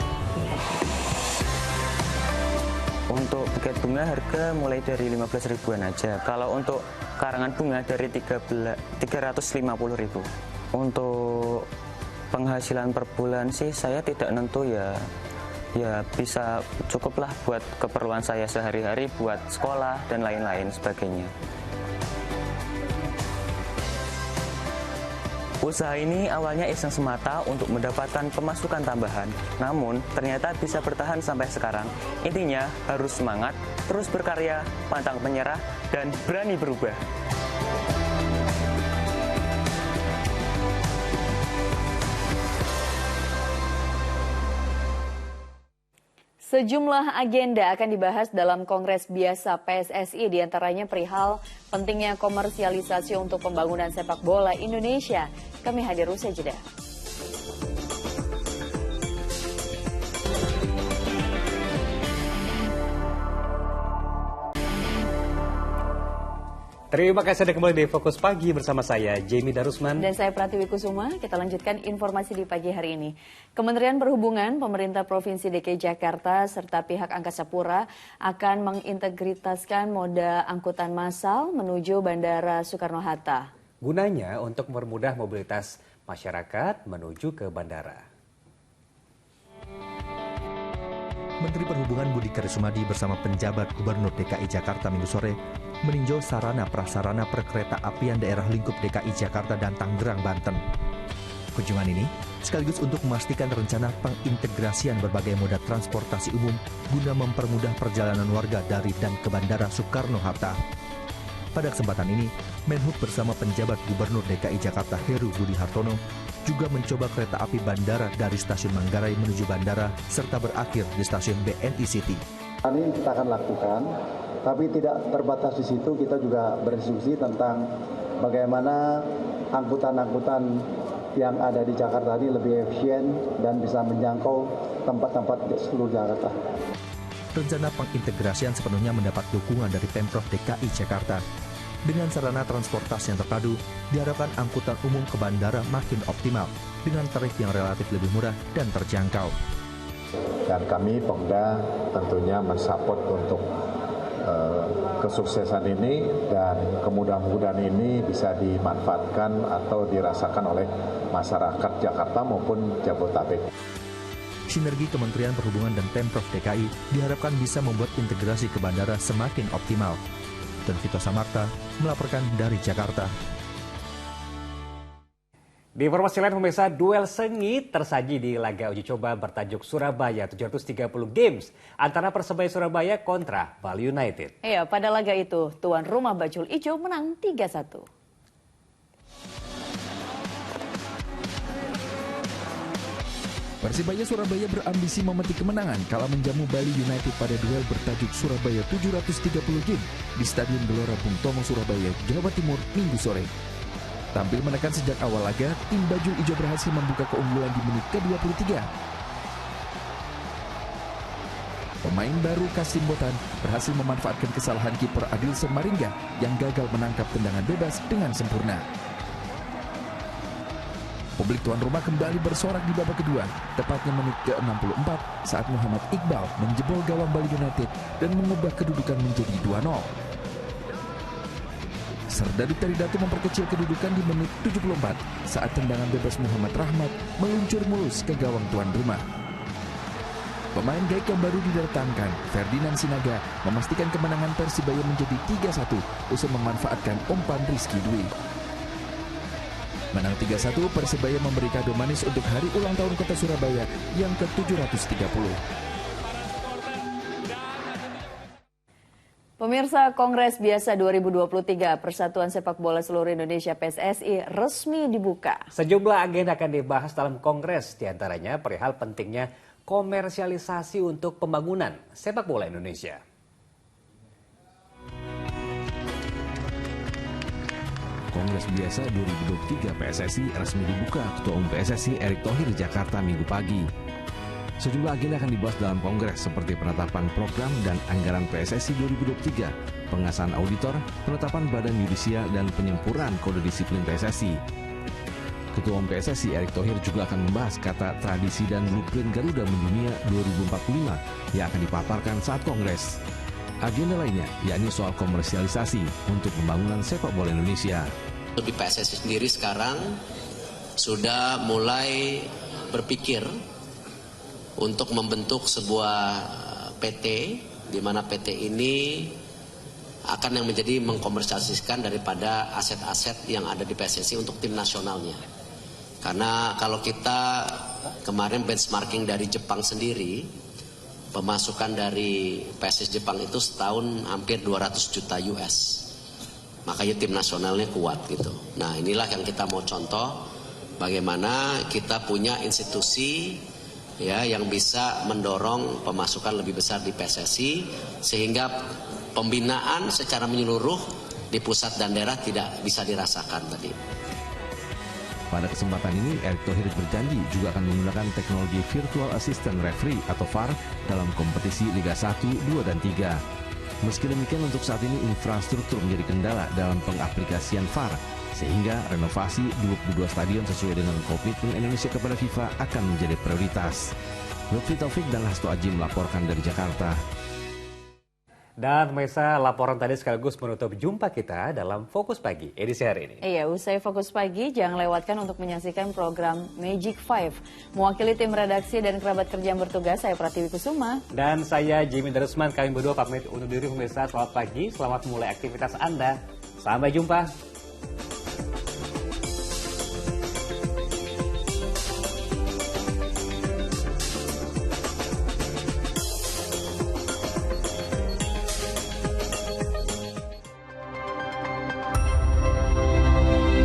Speaker 24: Untuk buket bunga harga mulai dari 15 ribuan aja. Kalau untuk karangan bunga dari 350 ribu. Untuk penghasilan per bulan sih saya tidak nentu ya. Ya bisa cukuplah buat keperluan saya sehari-hari, buat sekolah dan lain-lain sebagainya. Usaha ini awalnya iseng semata untuk mendapatkan pemasukan tambahan, namun ternyata bisa bertahan sampai sekarang. Intinya harus semangat, terus berkarya, pantang menyerah, dan berani berubah.
Speaker 3: Sejumlah agenda akan dibahas dalam Kongres Biasa PSSI, diantaranya perihal pentingnya komersialisasi untuk pembangunan sepak bola Indonesia. Kami hadir usai jeda.
Speaker 2: Terima kasih Anda kembali di Fokus Pagi bersama saya, Jamie Darusman.
Speaker 3: Dan saya Pratiwi Kusuma. Kita lanjutkan informasi di pagi hari ini. Kementerian Perhubungan, Pemerintah Provinsi DKI Jakarta, serta pihak Angkasa Pura akan mengintegritaskan moda angkutan massal menuju Bandara Soekarno-Hatta.
Speaker 2: Gunanya untuk mempermudah mobilitas masyarakat menuju ke bandara.
Speaker 10: Menteri Perhubungan Budi Karya Sumadi bersama penjabat Gubernur DKI Jakarta Minggu sore meninjau sarana prasarana perkereta apian daerah lingkup DKI Jakarta dan Tangerang, Banten. Kunjungan ini sekaligus untuk memastikan rencana pengintegrasian berbagai moda transportasi umum guna mempermudah perjalanan warga dari dan ke Bandara Soekarno-Hatta. Pada kesempatan ini, Menhub bersama penjabat Gubernur DKI Jakarta Heru Budi Hartono juga mencoba kereta api bandara dari stasiun Manggarai menuju bandara serta berakhir di stasiun BNI City.
Speaker 7: Ini kita akan lakukan, tapi tidak terbatas di situ, kita juga berdiskusi tentang bagaimana angkutan-angkutan yang ada di Jakarta ini lebih efisien dan bisa menjangkau tempat-tempat di seluruh Jakarta.
Speaker 10: Rencana pengintegrasian sepenuhnya mendapat dukungan dari Pemprov DKI Jakarta. Dengan sarana transportasi yang terpadu, diharapkan angkutan umum ke bandara makin optimal dengan tarif yang relatif lebih murah dan terjangkau.
Speaker 12: Dan kami Pemda tentunya mensupport untuk kesuksesan ini dan kemudahan-kemudahan ini bisa dimanfaatkan atau dirasakan oleh masyarakat Jakarta maupun Jabodetabek.
Speaker 10: Sinergi Kementerian Perhubungan dan Pemprov DKI diharapkan bisa membuat integrasi ke bandara semakin optimal. Dan Vito Samarta melaporkan dari Jakarta.
Speaker 2: Di informasi lain pemirsa, duel sengit tersaji di laga uji coba bertajuk Surabaya 730 Games antara Persebaya Surabaya kontra Bali United.
Speaker 3: Iya, pada laga itu tuan rumah Bajul Ijo menang 3-1.
Speaker 5: Persibaya Surabaya berambisi memetik kemenangan kala menjamu Bali United pada duel bertajuk Surabaya 730 Games di Stadion Gelora Bung Tomo, Surabaya, Jawa Timur, Minggu sore. Tampil menekan sejak awal laga, tim Bajul Ijo berhasil membuka keunggulan di menit ke-23. Pemain baru Kasim Botan berhasil memanfaatkan kesalahan kiper Adilson Maringga yang gagal menangkap tendangan bebas dengan sempurna. Publik tuan rumah kembali bersorak di babak kedua, tepatnya menit ke-64 saat Muhammad Iqbal menjebol gawang Bali United dan mengubah kedudukan menjadi 2-0. Serdadu Taridatu memperkecil kedudukan di menit 74 saat tendangan bebas Muhammad Rahmat meluncur mulus ke gawang tuan rumah. Pemain gaik yang baru didatangkan, Ferdinand Sinaga, memastikan kemenangan Persibaya menjadi 3-1 usai memanfaatkan umpan Rizky Dwi. Menang 3-1, Persebaya memberi kado manis untuk hari ulang tahun Kota Surabaya yang ke-730.
Speaker 3: Pemirsa, Kongres Biasa 2023 Persatuan Sepak Bola Seluruh Indonesia PSSI resmi dibuka.
Speaker 2: Sejumlah agenda akan dibahas dalam Kongres, diantaranya perihal pentingnya komersialisasi untuk pembangunan sepak bola Indonesia.
Speaker 4: Kongres Biasa 2023 PSSI resmi dibuka Ketua Umum PSSI Erick Thohir di Jakarta Minggu pagi. Sejumlah agenda akan dibahas dalam Kongres seperti penetapan program dan anggaran PSSI 2023, pengasahan auditor, penetapan badan yudisial, dan penyempurnaan kode disiplin PSSI. Ketua Umum PSSI Erick Thohir juga akan membahas kata tradisi dan blueprint Garuda Mendunia 2045 yang akan dipaparkan saat Kongres. Agenda lainnya yakni soal komersialisasi untuk pembangunan sepak bola Indonesia.
Speaker 13: Di PSSI sendiri sekarang sudah mulai berpikir untuk membentuk sebuah PT, di mana PT ini akan yang menjadi mengkomersialisasikan daripada aset-aset yang ada di PSSI untuk tim nasionalnya. Karena kalau kita kemarin benchmarking dari Jepang sendiri, pemasukan dari PSSI Jepang itu setahun hampir 200 juta US. Makanya tim nasionalnya kuat gitu. Nah, inilah yang kita mau contoh bagaimana kita punya institusi ya yang bisa mendorong pemasukan lebih besar di PSSI sehingga pembinaan secara menyeluruh di pusat dan daerah tidak bisa dirasakan tadi.
Speaker 4: Pada kesempatan ini, Erick Thohir berjanji juga akan menggunakan teknologi Virtual Assistant Referee atau VAR dalam kompetisi Liga 1, 2, dan 3. Meski demikian, untuk saat ini infrastruktur menjadi kendala dalam pengaplikasian VAR, sehingga renovasi 22 stadion sesuai dengan komitmen Indonesia kepada FIFA akan menjadi prioritas. Lutfi Taufik dan Hasto Aji melaporkan dari Jakarta.
Speaker 2: Dan pemirsa, laporan tadi sekaligus menutup jumpa kita dalam Fokus Pagi edisi hari ini.
Speaker 3: Iya, usai Fokus Pagi, jangan lewatkan untuk menyaksikan program Magic 5. Mewakili tim redaksi dan kerabat kerja yang bertugas, saya Pratiwi Kusuma.
Speaker 2: Dan saya Jimmy Darusman, kami berdua pamit undur diri pemirsa. Selamat pagi, selamat mulai aktivitas Anda. Sampai jumpa.